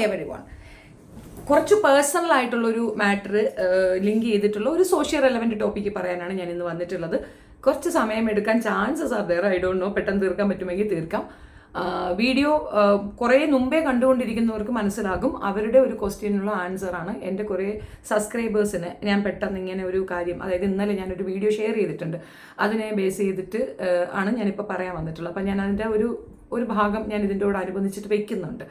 Every one. കുറച്ച് personal ആയിട്ടുള്ളൊരു matter link ചെയ്തിട്ടുള്ള ഒരു സോഷ്യൽ റെലവൻറ്റ് ടോപ്പിക്ക് പറയാനാണ് ഞാൻ ഇന്ന് വന്നിട്ടുള്ളത്. കുറച്ച് സമയം എടുക്കാൻ chances are there. I don't know, പെട്ടെന്ന് തീർക്കാൻ പറ്റുമെങ്കിൽ തീർക്കാം. വീഡിയോ കുറേ മുമ്പേ കണ്ടുകൊണ്ടിരിക്കുന്നവർക്ക് മനസ്സിലാകും അവരുടെ ഒരു ക്വസ്റ്റ്യനുള്ള ആൻസറാണ്. എൻ്റെ കുറേ സബ്സ്ക്രൈബേഴ്സിന് ഞാൻ പെട്ടെന്ന് ഇങ്ങനെ ഒരു കാര്യം, അതായത് ഇന്നലെ ഞാനൊരു വീഡിയോ ഷെയർ ചെയ്തിട്ടുണ്ട്, അതിനെ ബേസ് ചെയ്തിട്ട് ആണ് ഞാനിപ്പോൾ പറയാൻ വന്നിട്ടുള്ളത്. അപ്പം ഞാൻ അതിൻ്റെ ഒരു ഭാഗം ഞാൻ ഇതിൻ്റെയോടനുബന്ധിച്ചിട്ട് വെക്കുന്നുണ്ട്.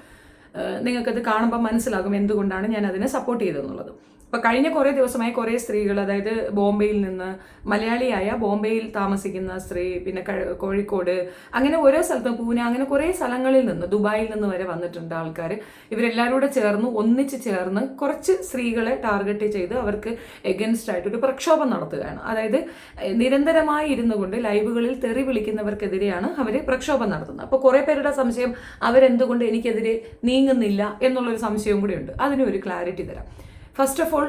നിങ്ങൾക്കത് കാണുമ്പോൾ മനസ്സിലാകും എന്തുകൊണ്ടാണ് ഞാൻ അതിനെ സപ്പോർട്ട് ചെയ്തതെന്നുള്ളത്. അപ്പോൾ കഴിഞ്ഞ കുറേ ദിവസമായി കുറേ സ്ത്രീകൾ, അതായത് ബോംബെയിൽ നിന്ന് മലയാളിയായ ബോംബെയിൽ താമസിക്കുന്ന സ്ത്രീ, പിന്നെ കോഴിക്കോട്, അങ്ങനെ ഓരോ സ്ഥലത്തും പൂനെ, അങ്ങനെ കുറേ സ്ഥലങ്ങളിൽ നിന്ന്, ദുബായിൽ നിന്ന് വരെ വന്നിട്ടുണ്ട് ആൾക്കാർ. ഇവരെല്ലാവരും കൂടെ ഒന്നിച്ച് ചേർന്ന് കുറച്ച് സ്ത്രീകളെ ടാർഗറ്റ് ചെയ്ത് അവർക്ക് എഗൻസ്റ്റ് ആയിട്ടൊരു പ്രക്ഷോഭം നടത്തുകയാണ്. അതായത് നിരന്തരമായി ഇരുന്നു കൊണ്ട് ലൈവുകളിൽ തെറി വിളിക്കുന്നവർക്കെതിരെയാണ് അവർ പ്രക്ഷോഭം നടത്തുന്നത്. അപ്പോൾ കുറേ പേരുടെ സംശയം, അവരെന്തുകൊണ്ട് എനിക്കെതിരെ നീങ്ങുന്നില്ല എന്നുള്ളൊരു സംശയവും കൂടി ഉണ്ട്. അതിനൊരു ക്ലാരിറ്റി തരാം. ഫസ്റ്റ് ഓഫ് ഓൾ,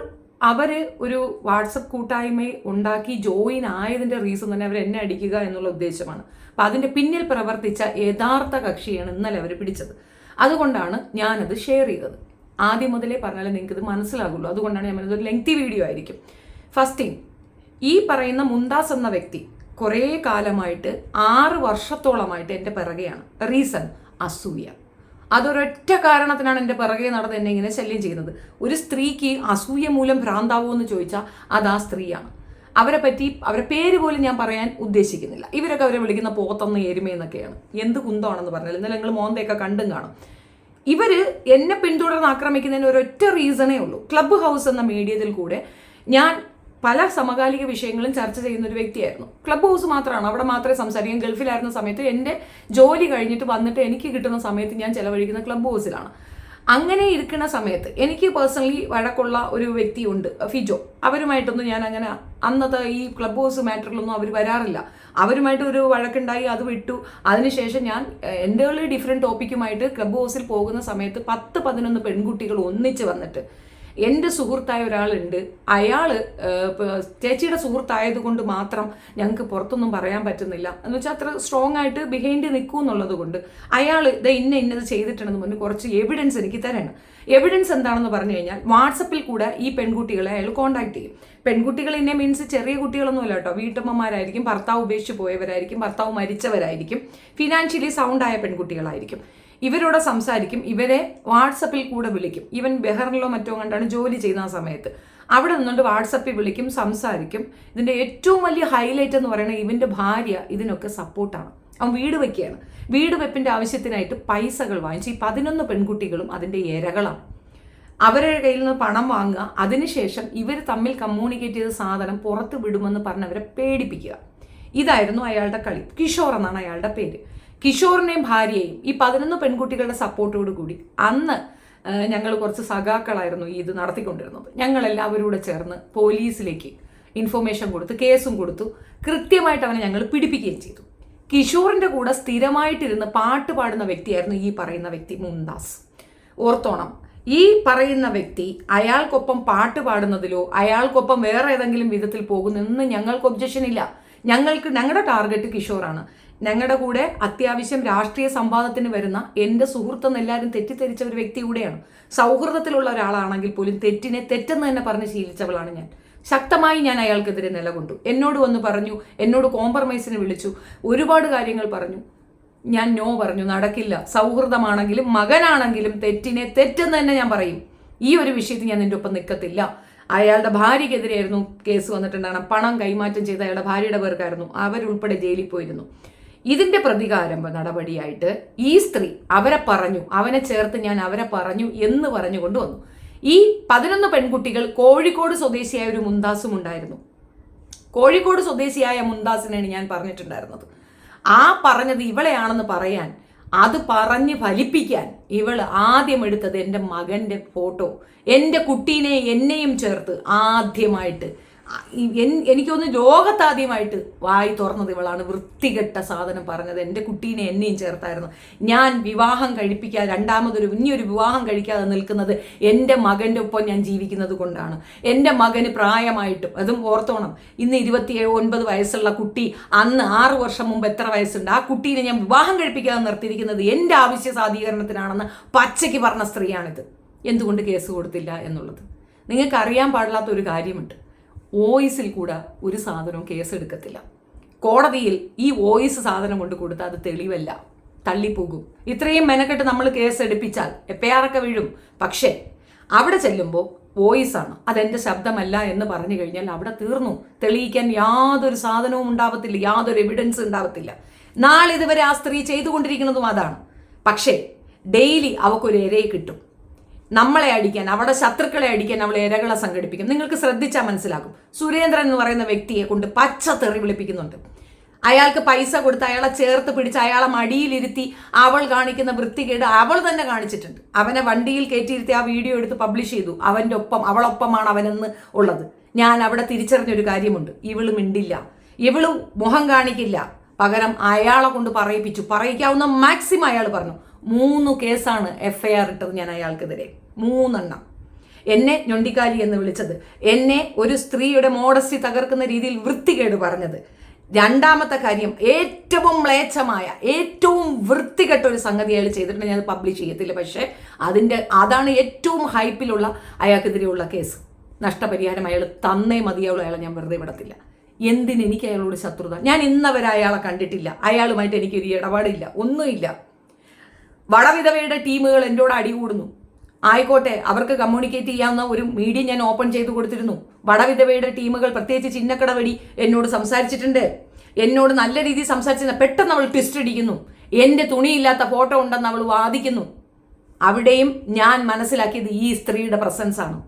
അവർ ഒരു വാട്സപ്പ് കൂട്ടായ്മ ഉണ്ടാക്കി ജോയിൻ ആയതിൻ്റെ റീസൺ തന്നെ അവർ എന്നെ അടിക്കുക എന്നുള്ള ഉദ്ദേശമാണ്. അപ്പം അതിൻ്റെ പിന്നിൽ പ്രവർത്തിച്ച യഥാർത്ഥ കക്ഷിയാണ് ഇന്നലെ അവർ പിടിച്ചത്. അതുകൊണ്ടാണ് ഞാനത് ഷെയർ ചെയ്തത്. ആദ്യം മുതലേ പറഞ്ഞാലേ നിങ്ങൾക്കിത് മനസ്സിലാകുള്ളൂ. അതുകൊണ്ടാണ് ഞാൻ പറഞ്ഞത് ഒരു ലെങ്തി വീഡിയോ ആയിരിക്കും. ഫസ്റ്റ് തിങ്, ഈ പറയുന്ന മുന്താസ് എന്ന വ്യക്തി കുറേ കാലമായിട്ട് 6 വർഷത്തോളമായിട്ട് എൻ്റെ പിറകെയാണ്. റീസൺ അസൂയ. അതൊരൊറ്റ കാരണത്തിനാണ് എൻ്റെ പിറകെ നടന്ന് എന്നെ ഇങ്ങനെ ശല്യം ചെയ്യുന്നത്. ഒരു സ്ത്രീക്ക് അസൂയ മൂലം ഭ്രാന്താവോ എന്ന് ചോദിച്ചാൽ അത് ആ സ്ത്രീയാണ്. അവരെ പേര് പോലും ഞാൻ പറയാൻ ഉദ്ദേശിക്കുന്നില്ല. ഇവരൊക്കെ അവരെ വിളിക്കുന്ന പോത്തെന്ന് എരുമയെന്നൊക്കെയാണ്. എന്ത് കുന്തമാണെന്ന് പറഞ്ഞാൽ ഇന്നലെ നിങ്ങൾ മോന്തയൊക്കെ കണ്ടും കാണും. ഇവർ എന്നെ പിന്തുടർന്ന് ആക്രമിക്കുന്നതിന് ഒരൊറ്റ റീസണേ ഉള്ളൂ. ക്ലബ് ഹൗസ് എന്ന മീഡിയത്തിൽ കൂടെ ഞാൻ പല സമകാലിക വിഷയങ്ങളും ചർച്ച ചെയ്യുന്ന ഒരു വ്യക്തിയായിരുന്നു. ക്ലബ് ഹൗസ് മാത്രമാണ്, അവിടെ മാത്രമേ സംസാരിക്കാൻ. ഗൾഫിലായിരുന്ന സമയത്ത് എൻ്റെ ജോലി കഴിഞ്ഞിട്ട് വന്നിട്ട് എനിക്ക് കിട്ടുന്ന സമയത്ത് ഞാൻ ചെലവഴിക്കുന്ന ക്ലബ് ഹൗസിലാണ്. അങ്ങനെ ഇരിക്കുന്ന സമയത്ത് എനിക്ക് പേഴ്സണലി വഴക്കുള്ള ഒരു വ്യക്തിയുണ്ട്, ഫിജോ. അവരുമായിട്ടൊന്നും ഞാൻ അങ്ങനെ അന്നത്തെ ഈ ക്ലബ് ഹൗസ് മാറ്ററിലൊന്നും അവർ വരാറില്ല. അവരുമായിട്ട് ഒരു വഴക്കുണ്ടായി, അത് വിട്ടു. അതിനുശേഷം ഞാൻ എൻ്റെ ഡിഫറെൻറ്റ് ടോപ്പിക്കുമായിട്ട് ക്ലബ് ഹൗസിൽ പോകുന്ന സമയത്ത് 10-11 പെൺകുട്ടികൾ ഒന്നിച്ച് വന്നിട്ട്, എൻ്റെ സുഹൃത്തായ ഒരാളുണ്ട്, അയാൾ ചേച്ചിയുടെ സുഹൃത്തായതുകൊണ്ട് മാത്രം ഞങ്ങൾക്ക് പുറത്തൊന്നും പറയാൻ പറ്റുന്നില്ല എന്ന് വെച്ചാൽ അത്ര സ്ട്രോങ് ആയിട്ട് ബിഹൈൻഡ് നിൽക്കൂ എന്നുള്ളത് കൊണ്ട് അയാൾ ഇന്നത് ചെയ്തിട്ടുണ്ടെന്ന് പറഞ്ഞ് കുറച്ച് എവിഡൻസ് എനിക്ക് തരണം. എവിഡൻസ് എന്താണെന്ന് പറഞ്ഞു കഴിഞ്ഞാൽ വാട്സപ്പിൽ കൂടെ ഈ പെൺകുട്ടികളെ അയാൾ കോൺടാക്ട് ചെയ്യും. പെൺകുട്ടികൾ എന്നെ മീൻസ് ചെറിയ കുട്ടികളൊന്നുമില്ല കേട്ടോ. വീട്ടമ്മമാരായിരിക്കും, ഭർത്താവ് ഉപേക്ഷിച്ച് പോയവരായിരിക്കും, ഭർത്താവ് മരിച്ചവരായിരിക്കും, ഫിനാൻഷ്യലി സൗണ്ടായ പെൺകുട്ടികളായിരിക്കും. ഇവരോട് സംസാരിക്കും, ഇവരെ വാട്സപ്പിൽ കൂടെ വിളിക്കും. ഈവൻ ബെഹറിലോ മറ്റോ കണ്ടാണ് ജോലി ചെയ്യുന്ന ആ സമയത്ത് അവിടെ നിന്നുകൊണ്ട് വാട്സപ്പിൽ വിളിക്കും, സംസാരിക്കും. ഇതിൻ്റെ ഏറ്റവും വലിയ ഹൈലൈറ്റ് എന്ന് പറയുന്നത് ഇവൻ്റെ ഭാര്യ ഇതിനൊക്കെ സപ്പോർട്ടാണ്. അവൻ വീട് വെക്കുകയാണ്. വീട് വെപ്പിൻ്റെ ആവശ്യത്തിനായിട്ട് പൈസകൾ വാങ്ങിച്ച് ഈ 11 പെൺകുട്ടികളും അതിൻ്റെ ഇരകളാണ്. അവരുടെ കയ്യിൽ നിന്ന് പണം വാങ്ങുക, അതിനുശേഷം ഇവർ തമ്മിൽ കമ്മ്യൂണിക്കേറ്റ് ചെയ്ത സാധനം പുറത്ത് വിടുമെന്ന് പറഞ്ഞ് അവരെ പേടിപ്പിക്കുക. ഇതായിരുന്നു അയാളുടെ കളി. കിഷോർ എന്നാണ് അയാളുടെ പേര്. കിഷോറിനെയും ഭാര്യയെയും ഈ 11 പെൺകുട്ടികളുടെ സപ്പോർട്ടോട് കൂടി അന്ന് ഞങ്ങൾ കുറച്ച് സഖാക്കളായിരുന്നു ഇത് നടത്തിക്കൊണ്ടിരുന്നത്. ഞങ്ങളെല്ലാവരും കൂടെ ചേർന്ന് പോലീസിലേക്ക് ഇൻഫർമേഷൻ കൊടുത്ത് കേസും കൊടുത്തു. കൃത്യമായിട്ട് അവനെ ഞങ്ങൾ പിടിപ്പിക്കുകയും ചെയ്തു. കിഷോറിൻ്റെ കൂടെ സ്ഥിരമായിട്ടിരുന്ന് പാട്ട് പാടുന്ന വ്യക്തിയായിരുന്നു ഈ പറയുന്ന വ്യക്തി മുന്താസ്. ഓർത്തോണം, ഈ പറയുന്ന വ്യക്തി അയാൾക്കൊപ്പം പാട്ട് പാടുന്നതിലോ അയാൾക്കൊപ്പം വേറെ ഏതെങ്കിലും വിധത്തിൽ പോകുന്നതെന്ന് ഞങ്ങൾക്ക് ഒബ്ജക്ഷൻ ഇല്ല. ഞങ്ങളുടെ ടാർഗറ്റ് കിഷോറാണ്. ഞങ്ങളുടെ കൂടെ അത്യാവശ്യം രാഷ്ട്രീയ സംവാദത്തിന് വരുന്ന എൻ്റെ സുഹൃത്തെന്ന് എല്ലാവരും തെറ്റിദ്ധരിച്ച ഒരു വ്യക്തി കൂടെയാണ്. സൗഹൃദത്തിലുള്ള ഒരാളാണെങ്കിൽ പോലും തെറ്റിനെ തെറ്റെന്ന് തന്നെ പറഞ്ഞ് ശീലിച്ചവളാണ് ഞാൻ. ശക്തമായി ഞാൻ അയാൾക്കെതിരെ നിലകൊണ്ടു. എന്നോട് വന്ന് പറഞ്ഞു, എന്നോട് കോംപ്രമൈസിന് വിളിച്ചു, ഒരുപാട് കാര്യങ്ങൾ പറഞ്ഞു. ഞാൻ നോ പറഞ്ഞു, നടക്കില്ല. സൗഹൃദമാണെങ്കിലും മകനാണെങ്കിലും തെറ്റിനെ തെറ്റെന്ന് തന്നെ ഞാൻ പറയും. ഈ ഒരു വിഷയത്തിൽ ഞാൻ നിൻ്റെ ഒപ്പം നിൽക്കത്തില്ല. അയാളുടെ ഭാര്യയ്ക്കെതിരെയായിരുന്നു കേസ് വന്നിട്ടുണ്ടാകണം. പണം കൈമാറ്റം ചെയ്ത അയാളുടെ ഭാര്യയുടെ പേർക്കായിരുന്നു. അവരുൾപ്പെടെ ജയിലിൽ പോയിരുന്നു. ഇതിൻ്റെ പ്രതികാരം നടപടിയായിട്ട് ഈ സ്ത്രീ അവനെ ചേർത്ത് ഞാൻ അവരെ പറഞ്ഞു എന്ന് പറഞ്ഞുകൊണ്ട് വന്നു. ഈ 11 പെൺകുട്ടികൾ കോഴിക്കോട് സ്വദേശിയായ ഒരു മുന്താസും ഉണ്ടായിരുന്നു. കോഴിക്കോട് സ്വദേശിയായ മുന്താസിനെയാണ് ഞാൻ പറഞ്ഞിട്ടുണ്ടായിരുന്നത്. ആ പറഞ്ഞത് ഇവളെയാണെന്ന് പറയാൻ, അത് പറഞ്ഞ് ഫലിപ്പിക്കാൻ ഇവൾ ആദ്യം എടുത്തത് എൻ്റെ മകൻ്റെ ഫോട്ടോ, എൻ്റെ കുട്ടീനെ എന്നെയും ചേർത്ത് ആദ്യമായിട്ട് എനിക്കൊന്ന് ലോകത്താദ്യമായിട്ട് വായി തുറന്നത് ഇവളാണ്. വൃത്തികെട്ട സാധനം പറഞ്ഞത്. എൻ്റെ കുട്ടീനെ എന്നെയും ചേർത്തായിരുന്നു. ഞാൻ വിവാഹം കഴിപ്പിക്കാതെ ഇനിയൊരു വിവാഹം കഴിക്കാതെ നിൽക്കുന്നത് എൻ്റെ മകൻ്റെ ഒപ്പം ഞാൻ ജീവിക്കുന്നത് കൊണ്ടാണ്. എൻ്റെ മകന് പ്രായമായിട്ടും, അതും ഓർത്തോണം, ഇന്ന് 29 വയസ്സുള്ള കുട്ടി അന്ന് 6 വർഷം മുമ്പ് എത്ര വയസ്സുണ്ട്, ആ കുട്ടീനെ ഞാൻ വിവാഹം കഴിപ്പിക്കാതെ നിർത്തിയിരിക്കുന്നത് എൻ്റെ ആവശ്യ സാധീകരണത്തിനാണെന്ന് പച്ചയ്ക്ക് പറഞ്ഞ സ്ത്രീയാണിത്. എന്തുകൊണ്ട് കേസ് കൊടുത്തില്ല എന്നുള്ളത് നിങ്ങൾക്ക് അറിയാൻ പാടില്ലാത്ത ഒരു കാര്യമുണ്ട്. വോയിസിൽ കൂടെ ഒരു സാധനവും കേസെടുക്കത്തില്ല. കോടതിയിൽ ഈ വോയിസ് സാധനം കൊണ്ട് കൊടുത്താൽ അത് തെളിവല്ല, തള്ളിപ്പോകും. ഇത്രയും മെനക്കെട്ട് നമ്മൾ കേസ് എടുപ്പിച്ചാൽ FIR ഒക്കെ വീഴും. പക്ഷേ അവിടെ ചെല്ലുമ്പോൾ വോയിസാണ്, അതെൻ്റെ ശബ്ദമല്ല എന്ന് പറഞ്ഞു കഴിഞ്ഞാൽ അവിടെ തീർന്നു. തെളിയിക്കാൻ യാതൊരു സാധനവും ഉണ്ടാവത്തില്ല, യാതൊരു എവിഡൻസ് ഉണ്ടാവത്തില്ല. നാളിതുവരെ ആ സ്ത്രീ ചെയ്തുകൊണ്ടിരിക്കുന്നതും അതാണ്. പക്ഷേ ഡെയിലി അവൾക്കൊരു ഇരയെ കിട്ടും. നമ്മളെ അടിക്കാൻ, അവിടെ ശത്രുക്കളെ അടിക്കാൻ അവൾ ഇരകളെ സംഘടിപ്പിക്കും. നിങ്ങൾക്ക് ശ്രദ്ധിച്ചാൽ മനസ്സിലാക്കും. സുരേന്ദ്രൻ എന്ന് പറയുന്ന വ്യക്തിയെ കൊണ്ട് പച്ച തെറി വിളിപ്പിക്കുന്നുണ്ട്. അയാൾക്ക് പൈസ കൊടുത്ത് അയാളെ ചേർത്ത് പിടിച്ച് അയാളെ മടിയിലിരുത്തി അവൾ കാണിക്കുന്ന വൃത്തികേട് അവൾ തന്നെ കാണിച്ചിട്ടുണ്ട്. അവനെ വണ്ടിയിൽ കയറ്റിയിരുത്തി ആ വീഡിയോ എടുത്ത് പബ്ലിഷ് ചെയ്തു. അവളൊപ്പമാണ് അവനെന്ന് ഉള്ളത്. ഞാൻ അവിടെ തിരിച്ചറിഞ്ഞൊരു കാര്യമുണ്ട്. ഇവള് മിണ്ടില്ല, ഇവള് മുഖം കാണിക്കില്ല. പകരം അയാളെ കൊണ്ട് പറയിക്കാവുന്ന മാക്സിമം അയാൾ പറഞ്ഞു. 3 കേസാണ് FIR ഇട്ടത് ഞാൻ അയാൾക്കെതിരെ, 3 എണ്ണം. എന്നെ ഞൊണ്ടിക്കാലി എന്ന് വിളിച്ചത്, എന്നെ ഒരു സ്ത്രീയുടെ മോഡസ്റ്റി തകർക്കുന്ന രീതിയിൽ വൃത്തികേട് പറഞ്ഞത്. രണ്ടാമത്തെ കാര്യം, ഏറ്റവും മ്ലേച്ഛമായ ഏറ്റവും വൃത്തികെട്ട ഒരു സംഗതി അയാൾ ചെയ്തിട്ടുണ്ട്. ഞാൻ പബ്ലിഷ് ചെയ്യത്തില്ല. പക്ഷേ അതാണ് ഏറ്റവും ഹൈപ്പിലുള്ള അയാൾക്കെതിരെയുള്ള കേസ്. നഷ്ടപരിഹാരം അയാൾ തന്നേ മതിയാവുള്ളൂ. അയാളെ ഞാൻ വെറുതെ വിടത്തില്ല. എനിക്ക് അയാളോട് ശത്രുത? ഞാൻ ഇന്നവരെ അയാളെ കണ്ടിട്ടില്ല. അയാളുമായിട്ട് എനിക്കൊരു ഇടപാടില്ല, ഒന്നുമില്ല. വടവിധവയുടെ ടീമുകൾ എന്നോട് അടികൂടുന്നു. ആയിക്കോട്ടെ, അവർക്ക് കമ്മ്യൂണിക്കേറ്റ് ചെയ്യാവുന്ന ഒരു മീഡിയ ഞാൻ ഓപ്പൺ ചെയ്തു കൊടുത്തിരുന്നു. വടവിധവയുടെ ടീമുകൾ, പ്രത്യേകിച്ച് ചിന്നക്കട വഴി എന്നോട് സംസാരിച്ചിട്ടുണ്ട്. എന്നോട് നല്ല രീതിയിൽ സംസാരിച്ചിരുന്ന പെട്ടെന്ന് അവൾ ട്വിസ്റ്റ് അടിക്കുന്നു. എൻ്റെ തുണിയില്ലാത്ത ഫോട്ടോ ഉണ്ടെന്ന് അവൾ വാദിക്കുന്നു. അവിടെയും ഞാൻ മനസ്സിലാക്കിയത് ഈ സ്ത്രീയുടെ പ്രസൻസ് ആണ്.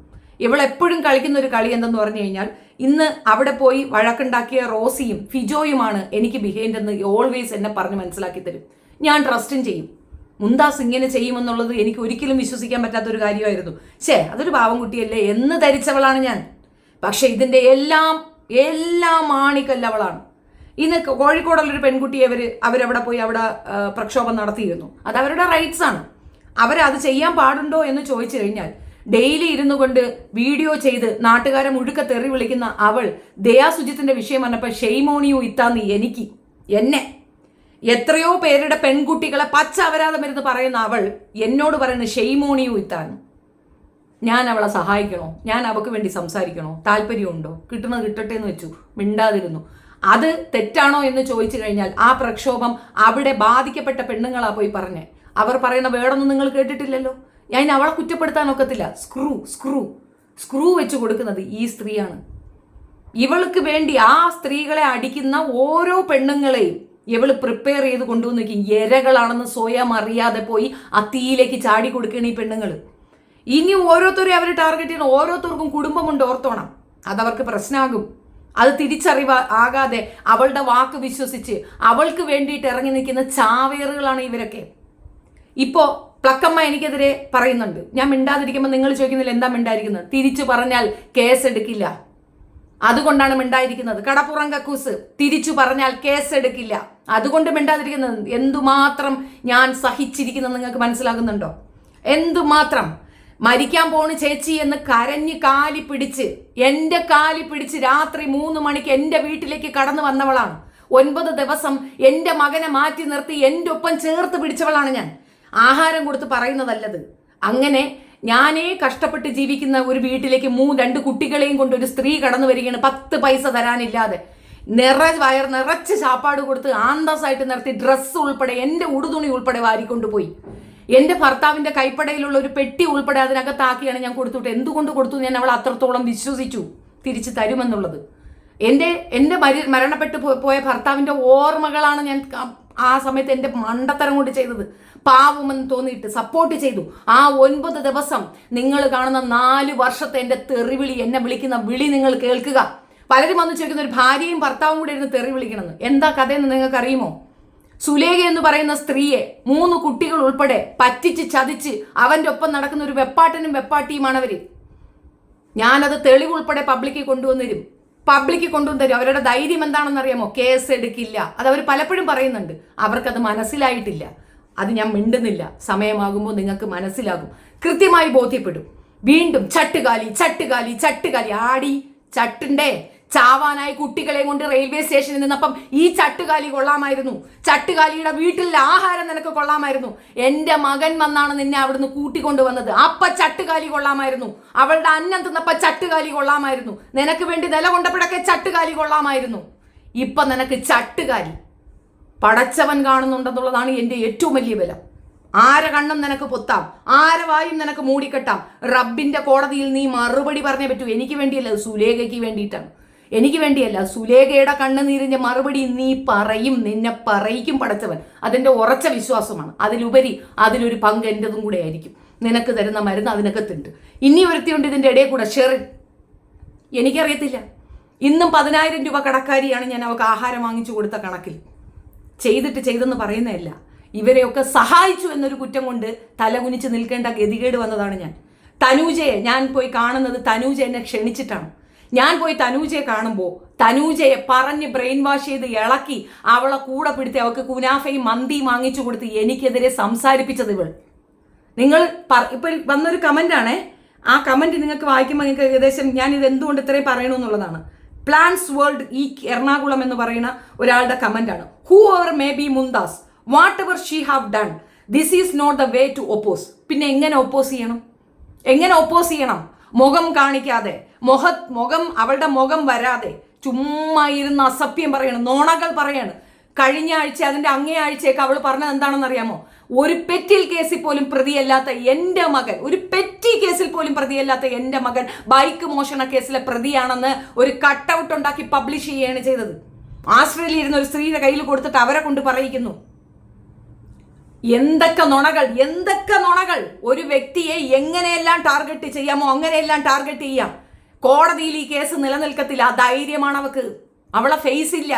ഇവളെപ്പോഴും കളിക്കുന്ന ഒരു കളി എന്തെന്ന് പറഞ്ഞു കഴിഞ്ഞാൽ, ഇന്ന് അവിടെ പോയി വഴക്കുണ്ടാക്കിയ റോസിയും ഫിജോയുമാണ് എനിക്ക് ബിഹൈൻഡ് എന്ന് ഓൾവേസ് എന്നെ പറഞ്ഞ് മനസ്സിലാക്കി തരും. ഞാൻ ട്രസ്റ്റും ചെയ്യും. മുന്താസ് ഇങ്ങനെ ചെയ്യുമെന്നുള്ളത് എനിക്ക് ഒരിക്കലും വിശ്വസിക്കാൻ പറ്റാത്തൊരു കാര്യമായിരുന്നു. അതൊരു പാവം കുട്ടിയല്ലേ എന്ന് ധരിച്ചവളാണ് ഞാൻ. പക്ഷെ ഇതിൻ്റെ എല്ലാം മാണിക്കല്ലവളാണ്. ഇന്ന് കോഴിക്കോടുള്ളൊരു പെൺകുട്ടിയെ അവരവിടെ പോയി അവിടെ പ്രക്ഷോഭം നടത്തിയിരുന്നു. അത് അവരുടെ റൈറ്റ്സ് ആണ്. അവരത് ചെയ്യാൻ പാടുണ്ടോ എന്ന് ചോദിച്ചു കഴിഞ്ഞാൽ, ഡെയിലി ഇരുന്നു കൊണ്ട് വീഡിയോ ചെയ്ത് നാട്ടുകാരെ മുഴുക്ക തെറി വിളിക്കുന്ന അവൾ ദയാ സുജിത്തിന്റെ വിഷയം പറഞ്ഞപ്പോൾ ഷെയ്മോണിയോ ഇത്താന്ന് എന്നെ എത്രയോ പേരുടെ പെൺകുട്ടികളെ പച്ച അപരാധം വരുന്ന് പറയുന്ന അവൾ എന്നോട് പറയുന്ന ഷെയ്മോണിയോ ഇത്താൻ. ഞാൻ അവളെ സഹായിക്കണോ? ഞാൻ അവൾക്ക് വേണ്ടി സംസാരിക്കണോ? താല്പര്യമുണ്ടോ? കിട്ടുന്നത് കിട്ടട്ടെ എന്ന് വെച്ചു, മിണ്ടാതിരുന്നു. അത് തെറ്റാണോ എന്ന് ചോദിച്ചു കഴിഞ്ഞാൽ, ആ പ്രക്ഷോഭം അവിടെ ബാധിക്കപ്പെട്ട പെണ്ണുങ്ങളാ പോയി പറഞ്ഞേ. അവർ പറയുന്ന വേടൊന്നും നിങ്ങൾ കേട്ടിട്ടില്ലല്ലോ. ഞാൻ അവളെ കുറ്റപ്പെടുത്താൻ ഒക്കത്തില്ല. സ്ക്രൂ വെച്ച് കൊടുക്കുന്നത് ഈ സ്ത്രീയാണ്. ഇവൾക്ക് വേണ്ടി ആ സ്ത്രീകളെ അടിക്കുന്ന ഓരോ പെണ്ണുങ്ങളെയും ഇവള് പ്രിപ്പയർ ചെയ്ത് കൊണ്ടുവന്ന് നോക്കി. ഇരകളാണെന്ന് സ്വയം അറിയാതെ പോയി ആ തീയിലേക്ക് ചാടി കൊടുക്കുകയാണ് ഈ പെണ്ണുങ്ങൾ. ഇനി ഓരോരുത്തരും അവർ ടാർഗറ്റ് ചെയ്യുന്ന ഓരോരുത്തർക്കും കുടുംബമുണ്ട്, ഓർത്തോണം. അതവർക്ക് പ്രശ്നമാകും. അത് ആകാതെ അവളുടെ വാക്ക് വിശ്വസിച്ച് അവൾക്ക് വേണ്ടിയിട്ട് ഇറങ്ങി നിൽക്കുന്ന ചാവേറുകളാണ് ഇവരൊക്കെ. ഇപ്പോൾ പ്ലക്കമ്മ എനിക്കെതിരെ പറയുന്നുണ്ട്. ഞാൻ മിണ്ടാതിരിക്കുമ്പോൾ നിങ്ങൾ ചോദിക്കുന്നില്ല എന്താ മിണ്ടായിരിക്കുന്നത്? തിരിച്ചു പറഞ്ഞാൽ കേസ് എടുക്കില്ല, അതുകൊണ്ടാണ് മിണ്ടായിരിക്കുന്നത്. കടപ്പുറം കക്കൂസ്, തിരിച്ചു പറഞ്ഞാൽ കേസ് എടുക്കില്ല, അതുകൊണ്ട് മിണ്ടാതിരിക്കുന്നത്. എന്തുമാത്രം ഞാൻ സഹിച്ചിരിക്കുന്നത് നിങ്ങൾക്ക് മനസ്സിലാകുന്നുണ്ടോ? എന്തുമാത്രം. മരിക്കാൻ പോണ് ചേച്ചി എന്ന് കരഞ്ഞ് എൻ്റെ കാലി പിടിച്ച് രാത്രി 3 മണിക്ക് എൻ്റെ വീട്ടിലേക്ക് കടന്നു വന്നവളാണ്. 9 ദിവസം എൻ്റെ മകനെ മാറ്റി നിർത്തി എൻ്റെ ഒപ്പം ചേർത്ത് പിടിച്ചവളാണ് ഞാൻ. ആഹാരം കൊടുത്ത് പറയുന്നതല്ലത്. അങ്ങനെ ഞാനേ കഷ്ടപ്പെട്ട് ജീവിക്കുന്ന ഒരു വീട്ടിലേക്ക് 2 കുട്ടികളെയും കൊണ്ട് ഒരു സ്ത്രീ കടന്നു വരികയാണ്, 10 പൈസ തരാനില്ലാതെ. വയർ നിറച്ച് ചാപ്പാട് കൊടുത്ത് ആന്തസായിട്ട് നിർത്തി ഡ്രസ്സ് ഉൾപ്പെടെ എൻ്റെ ഉടുതുണി ഉൾപ്പെടെ വാരിക്കൊണ്ടുപോയി. എൻ്റെ ഭർത്താവിൻ്റെ കൈപ്പടയിലുള്ള ഒരു പെട്ടി ഉൾപ്പെടെ അതിനകത്താക്കിയാണ് ഞാൻ കൊടുത്തുവിട്ട്. എന്തുകൊണ്ട് കൊടുത്തു? ഞാൻ അവൾ അത്രത്തോളം വിശ്വസിച്ചു തിരിച്ചു തരുമെന്നുള്ളത്. എൻ്റെ മരണപ്പെട്ടു പോയ ഭർത്താവിൻ്റെ ഓർമ്മകളാണ് ഞാൻ ആ സമയത്ത് എൻ്റെ മണ്ടത്തരം കൊണ്ട് ചെയ്തത്. പാവമെന്ന് തോന്നിയിട്ട് സപ്പോർട്ട് ചെയ്തു. ആ 9 ദിവസം നിങ്ങൾ കാണുന്ന 4 വർഷത്തെ എൻ്റെ തെറിവിളി, എന്നെ വിളിക്കുന്ന വിളി നിങ്ങൾ കേൾക്കുക. പലരും വന്ന് ചോദിക്കുന്ന ഒരു ഭാര്യയും ഭർത്താവും കൂടെ ഇരുന്ന് തെറി വിളിക്കണമെന്ന്. എന്താ കഥയെന്ന് നിങ്ങൾക്ക് അറിയുമോ? സുലേഖ എന്ന് പറയുന്ന സ്ത്രീയെ 3 കുട്ടികൾ ഉൾപ്പെടെ പറ്റിച്ച് ചതിച്ച് അവൻ്റെ ഒപ്പം നടക്കുന്ന ഒരു വെപ്പാട്ടനും വെപ്പാട്ടിയുമാണവർ. ഞാനത് തെളിവുൾപ്പെടെ പബ്ലിക്കിൽ കൊണ്ടുവന്നിരും. പബ്ലിക്ക് കൊണ്ടുവന്ന് തരും. അവരുടെ ധൈര്യം എന്താണെന്ന് അറിയാമോ? കേസ് എടുക്കില്ല. അത് അവർ പലപ്പോഴും പറയുന്നുണ്ട്. അവർക്കത് മനസ്സിലായിട്ടില്ല. അത് ഞാൻ മിണ്ടുന്നില്ല. സമയമാകുമ്പോൾ നിങ്ങൾക്ക് മനസ്സിലാകും, കൃത്യമായി ബോധ്യപ്പെടും. വീണ്ടും ചട്ടുകാലി ചട്ടുകാലി ചട്ടുകാലി ആടി ചട്ടുണ്ടേ. ചാവാനായി കുട്ടികളെ കൊണ്ട് റെയിൽവേ സ്റ്റേഷനിൽ നിന്നപ്പം ഈ ചട്ടുകാലി കൊള്ളാമായിരുന്നു. ചട്ടുകാലിയുടെ വീട്ടിലെ ആഹാരം നിനക്ക് കൊള്ളാമായിരുന്നു. എൻ്റെ മകൻ വന്നാണ് നിന്നെ അവിടുന്ന് കൂട്ടിക്കൊണ്ടുവന്നത്. അപ്പ ചട്ടുകാലി കൊള്ളാമായിരുന്നു. അവളുടെ അന്നം തിന്നപ്പ ചട്ടുകാലി കൊള്ളാമായിരുന്നു. നിനക്ക് വേണ്ടി നില കൊണ്ടപ്പോഴൊക്കെ ചട്ടുകാലി കൊള്ളാമായിരുന്നു. ഇപ്പൊ നിനക്ക് ചട്ടുകാലി. പടച്ചവൻ കാണുന്നുണ്ടെന്നുള്ളതാണ് എൻ്റെ ഏറ്റവും വലിയ ബലം. ആരെ കണ്ണും നിനക്ക് പൊത്താം, ആരെ വായും നിനക്ക് മൂടിക്കെട്ടാം. റബ്ബിന്റെ കോടതിയിൽ നീ മറുപടി പറഞ്ഞേ പറ്റൂ. എനിക്ക് വേണ്ടിയല്ല, സുലേഖയ്ക്ക് വേണ്ടിയിട്ടാണ്. എനിക്ക് വേണ്ടിയല്ല, സുലേഖയുടെ കണ്ണുനീരിന്റെ മറുപടി നീ പറയും. നിന്നെ പറയിക്കും പടച്ചവൻ. അതിന്റെ ഉറച്ച വിശ്വാസമാണ്. അതിലുപരി അതിലൊരു പങ്ക് എൻ്റെതും കൂടെ ആയിരിക്കും. നിനക്ക് തരുന്ന മരുന്ന് അതിനകത്തുണ്ട്. ഇനി ഒരുത്തിയുണ്ട് ഇതിന്റെ ഇടയിൽ കൂടെ, ഷെറിൻ. എനിക്കറിയത്തില്ല. ഇന്നും 10,000 രൂപ കടക്കാരിയാണ് ഞാൻ അവൾക്ക് ആഹാരം വാങ്ങിച്ചു കൊടുത്ത കണക്കിൽ. ചെയ്തെന്ന് പറയുന്നതല്ല, ഇവരെയൊക്കെ സഹായിച്ചു എന്നൊരു കുറ്റം കൊണ്ട് തലകുനിച്ച് നിൽക്കേണ്ട ഗതികേട് വന്നതാണ് ഞാൻ. തനൂജയെ ഞാൻ പോയി കാണുന്നത്, തനൂജ എന്നെ ക്ഷണിച്ചിട്ടാണ്. ഞാൻ പോയി തനൂജയെ കാണുമ്പോൾ തനൂജയെ പറഞ്ഞ് ബ്രെയിൻ വാഷ് ചെയ്ത് ഇളക്കി അവളെ കൂടെ പിടിച്ച് അവൾക്ക് കുനാഫയും മന്തിയും വാങ്ങിച്ചു കൊടുത്ത് എനിക്കെതിരെ സംസാരിപ്പിച്ചത് ഇവൾ. നിങ്ങൾ ഇപ്പൊ വന്നൊരു കമന്റാണേ. ആ കമന്റ് നിങ്ങൾക്ക് വായിക്കുമ്പോൾ നിങ്ങൾക്ക് ഏകദേശം ഞാൻ ഇത് എന്തുകൊണ്ട് ഇത്രയും പറയണമെന്നുള്ളതാണ്. പ്ലാൻസ് വേൾഡ് ഈ എറണാകുളം എന്ന് പറയുന്ന ഒരാളുടെ കമന്റാണ്. Whoever may be Mumtaz, whatever she have done, this is not the way to oppose. പിന്നെ എങ്ങനെ ഒപ്പോസ് ചെയ്യണം? എങ്ങനെ ഒപ്പോസ് ചെയ്യണം? മുഖം കാണിക്കാതെ, അവളുടെ മുഖം വരാതെ ചുമ്മാ ഇരുന്ന് അസഭ്യം പറയണം, നോണകൾ പറയാണ്. കഴിഞ്ഞ ആഴ്ച, അതിന്റെ അങ്ങേ ആഴ്ചയൊക്കെ അവൾ പറഞ്ഞത് എന്താണെന്ന് അറിയാമോ? ഒരു പെറ്റിൽ കേസിൽ പോലും പ്രതിയല്ലാത്ത എൻ്റെ മകൻ, ഒരു പെറ്റി കേസിൽ പോലും പ്രതിയല്ലാത്ത എൻ്റെ മകൻ ബൈക്ക് മോഷണ കേസിലെ പ്രതിയാണെന്ന് ഒരു കട്ടൗട്ട് ഉണ്ടാക്കി പബ്ലിഷ് ചെയ്യുകയാണ് ചെയ്തത്. ആസ്ട്രേലിയയിൽ ഇരുന്ന ഒരു സ്ത്രീയുടെ കയ്യിൽ കൊടുത്തിട്ട് അവരെ കൊണ്ട് പറയിക്കുന്നു. എന്തൊക്കെ നുണകൾ! ഒരു വ്യക്തിയെ എങ്ങനെയെല്ലാം ടാർഗറ്റ് ചെയ്യാമോ അങ്ങനെയെല്ലാം ടാർഗറ്റ് ചെയ്യാം. കോടതിയിൽ ഈ കേസ് നിലനിൽക്കത്തില്ല. ആ ധൈര്യമാണ് അവൾക്ക്. അവളെ ഫേസ് ഇല്ല.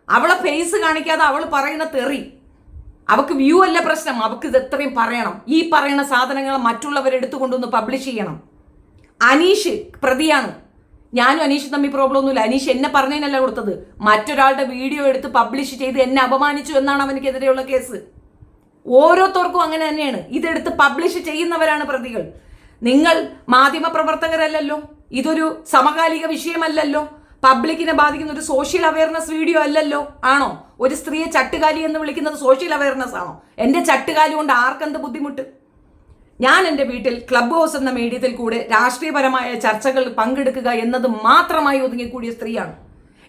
അവളെ ഫേസ് കാണിക്കാതെ അവൾ പറയുന്ന തെറി. അവൾക്ക് വ്യൂ അല്ല പ്രശ്നം, അവൾക്ക് ഇത് എത്രയും പറയണം. ഈ പറയുന്ന സാധനങ്ങൾ മറ്റുള്ളവരെടുത്തുകൊണ്ടൊന്ന് പബ്ലിഷ് ചെയ്യണം. അനീഷ് പ്രതിയാണ്. ഞാനും അനീഷ് തമ്മിൽ പ്രോബ്ലം ഒന്നുമില്ല. അനീഷ് എന്നെ പറഞ്ഞതിനല്ല കൊടുത്തത്, മറ്റൊരാളുടെ വീഡിയോ എടുത്ത് പബ്ലിഷ് ചെയ്ത് എന്നെ അപമാനിച്ചു എന്നാണ് അവനക്കെതിരെയുള്ള കേസ്. ഓരോരുത്തർക്കും അങ്ങനെ തന്നെയാണ്. ഇതെടുത്ത് പബ്ലിഷ് ചെയ്യുന്നവരാണ് പ്രതികൾ. നിങ്ങൾ മാധ്യമ പ്രവർത്തകരല്ലല്ലോ. ഇതൊരു സമകാലിക വിഷയമല്ലല്ലോ. പബ്ലിക്കിനെ ബാധിക്കുന്ന ഒരു സോഷ്യൽ അവയർനെസ് വീഡിയോ അല്ലല്ലോ. ആണോ? ഒരു സ്ത്രീയെ ചട്ടുകാലി എന്ന് വിളിക്കുന്നത് സോഷ്യൽ അവയർനെസ് ആണോ? എൻ്റെ ചട്ടുകാലി കൊണ്ട് ആർക്കെന്ത് ബുദ്ധിമുട്ട്? ഞാൻ എൻ്റെ വീട്ടിൽ ക്ലബ് ഹൗസ് എന്ന മീഡിയത്തിൽ കൂടെ രാഷ്ട്രീയപരമായ ചർച്ചകൾ പങ്കെടുക്കുക എന്നത് മാത്രമായി ഒതുങ്ങിക്കൂടിയ സ്ത്രീയാണ്.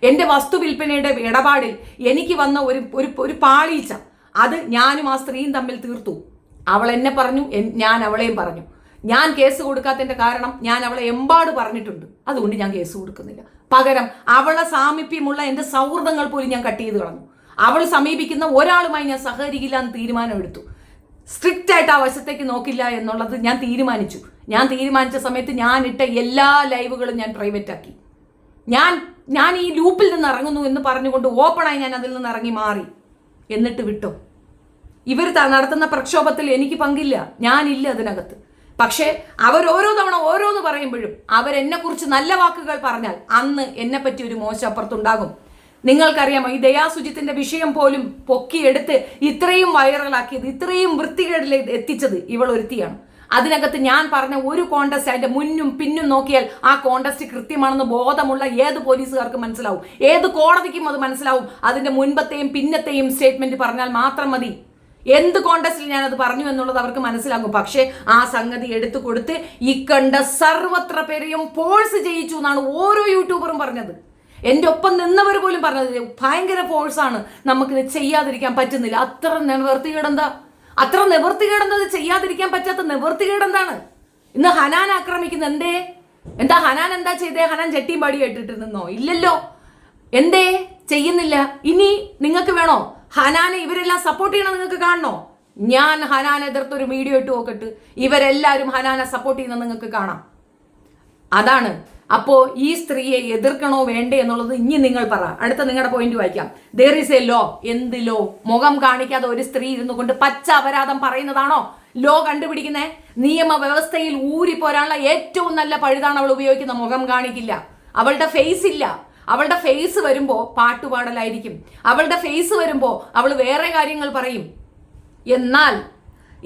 എൻ്റെ വസ്തു വിൽപ്പനയുടെ ഇടപാടിൽ എനിക്ക് വന്ന ഒരു പാളീച്ച, അത് ഞാനും ആ സ്ത്രീയും തമ്മിൽ തീർത്തു. അവൾ എന്നെ പറഞ്ഞു, ഞാൻ അവളെയും പറഞ്ഞു. ഞാൻ കേസ് കൊടുക്കാത്തതിൻ്റെ കാരണം ഞാൻ അവളെ എമ്പാട് പറഞ്ഞിട്ടുണ്ട്. അതുകൊണ്ട് ഞാൻ കേസ് കൊടുക്കുന്നില്ല. പകരം അവളെ സാമീപ്യമുള്ള എൻ്റെ സൗഹൃദങ്ങൾ പോലും ഞാൻ കട്ട് ചെയ്ത് കളഞ്ഞു. അവൾ സമീപിക്കുന്ന ഒരാളുമായി ഞാൻ സഹകരിക്കില്ല എന്ന് തീരുമാനം എടുത്തു. സ്ട്രിക്റ്റ് ആയിട്ട് ആ വശത്തേക്ക് നോക്കില്ല എന്നുള്ളത് ഞാൻ തീരുമാനിച്ചു. ഞാൻ തീരുമാനിച്ച സമയത്ത് ഞാൻ ഇട്ട എല്ലാ ലൈവുകളും ഞാൻ പ്രൈവറ്റ് ആക്കി. ഞാൻ ഈ ലൂപ്പിൽ നിന്ന് ഇറങ്ങുന്നു എന്ന് പറഞ്ഞുകൊണ്ട് ഓപ്പണായി ഞാൻ അതിൽ നിന്ന് ഇറങ്ങി മാറി. എന്നിട്ട് വിട്ടോ? ഇവർ നടത്തുന്ന പ്രക്ഷോഭത്തിൽ എനിക്ക് പങ്കില്ല, ഞാനില്ല അതിനകത്ത്. പക്ഷേ അവർ ഓരോ തവണ ഓരോന്ന് പറയുമ്പോഴും അവരെന്നെക്കുറിച്ച് നല്ല വാക്കുകൾ പറഞ്ഞാൽ അന്ന് എന്നെപ്പറ്റി ഒരു മോശം അപ്പുറത്തുണ്ടാകും. നിങ്ങൾക്കറിയാമോ, ഈ ദയാസുജിത്തിന്റെ വിഷയം പോലും പൊക്കിയെടുത്ത് ഇത്രയും വൈറലാക്കിയത്, ഇത്രയും വൃത്തികേടിൽ എത്തിച്ചത് ഇവൾ ഒരുത്തിയാണ്. അതിനകത്ത് ഞാൻ പറഞ്ഞ ഒരു കോണ്ടസ്റ്റ് അതിന്റെ മുന്നും പിന്നും നോക്കിയാൽ ആ കോണ്ടസ്റ്റ് കൃത്യമാണെന്ന് ബോധമുള്ള ഏത് പോലീസുകാർക്കും മനസ്സിലാവും, ഏത് കോടതിക്കും അത് മനസ്സിലാവും. അതിന്റെ മുൻപത്തെയും പിന്നത്തെയും സ്റ്റേറ്റ്മെന്റ് പറഞ്ഞാൽ മാത്രം മതി. എന്ത് കോണ്ടസ്റ്റിൽ ഞാനത് പറഞ്ഞു എന്നുള്ളത് അവർക്ക് മനസ്സിലാകും. പക്ഷേ ആ സംഗതി എടുത്തു കൊടുത്ത് ഈ കണ്ട സർവത്ര പേരെയും ഫോഴ്സ് ചെയ്യിച്ചു എന്നാണ് ഓരോ യൂട്യൂബറും പറഞ്ഞത്. എൻ്റെ ഒപ്പം നിന്നവർ പോലും പറഞ്ഞത് ഭയങ്കര ഫോഴ്സാണ്, നമുക്കിത് ചെയ്യാതിരിക്കാൻ പറ്റുന്നില്ല. അത്ര നിവൃത്തികേടെന്തത് ചെയ്യാതിരിക്കാൻ പറ്റാത്ത നിവൃത്തികേടെന്താണ്? ഇന്ന് ഹനാൻ ആക്രമിക്കുന്ന എന്താ ഹനാൻ എന്താ ചെയ്തേ? ഹനാൻ ചട്ടിയും പാടി കേട്ടിട്ട് നിന്നോ? ഇല്ലല്ലോ. എന്തേ ചെയ്യുന്നില്ല? ഇനി നിങ്ങൾക്ക് വേണോ ഹനാനെ ഇവരെല്ലാം സപ്പോർട്ട് ചെയ്യണം? നിങ്ങൾക്ക് കാണണോ? ഞാൻ ഹനാനെ എതിർത്തൊരു വീഡിയോ ഇട്ട് നോക്കിട്ട് ഇവരെല്ലാവരും ഹനാനെ സപ്പോർട്ട് ചെയ്യുന്നത് നിങ്ങൾക്ക് കാണാം. അതാണ്. അപ്പോൾ ഈ സ്ത്രീയെ എതിർക്കണോ വേണ്ടേ എന്നുള്ളത് ഇനി നിങ്ങൾ പറ. അടുത്ത നിങ്ങളുടെ പോയിന്റ് വായിക്കാം. There is a law. എന്ത് ലോ? മുഖം കാണിക്കാതെ ഒരു സ്ത്രീ ഇരുന്നു കൊണ്ട് പച്ച അപരാധം പറയുന്നതാണോ ലോ കണ്ടുപിടിക്കുന്നത്? നിയമവ്യവസ്ഥയിൽ ഊരിപ്പോരാനുള്ള ഏറ്റവും നല്ല പഴുതാണ് അവൾ ഉപയോഗിക്കുന്ന. മുഖം കാണിക്കില്ല, അവളുടെ ഫേസ് ഇല്ല. അവളുടെ ഫേസ് വരുമ്പോൾ പാട്ടുപാടലായിരിക്കും, അവളുടെ ഫേസ് വരുമ്പോൾ അവൾ വേറെ കാര്യങ്ങൾ പറയും.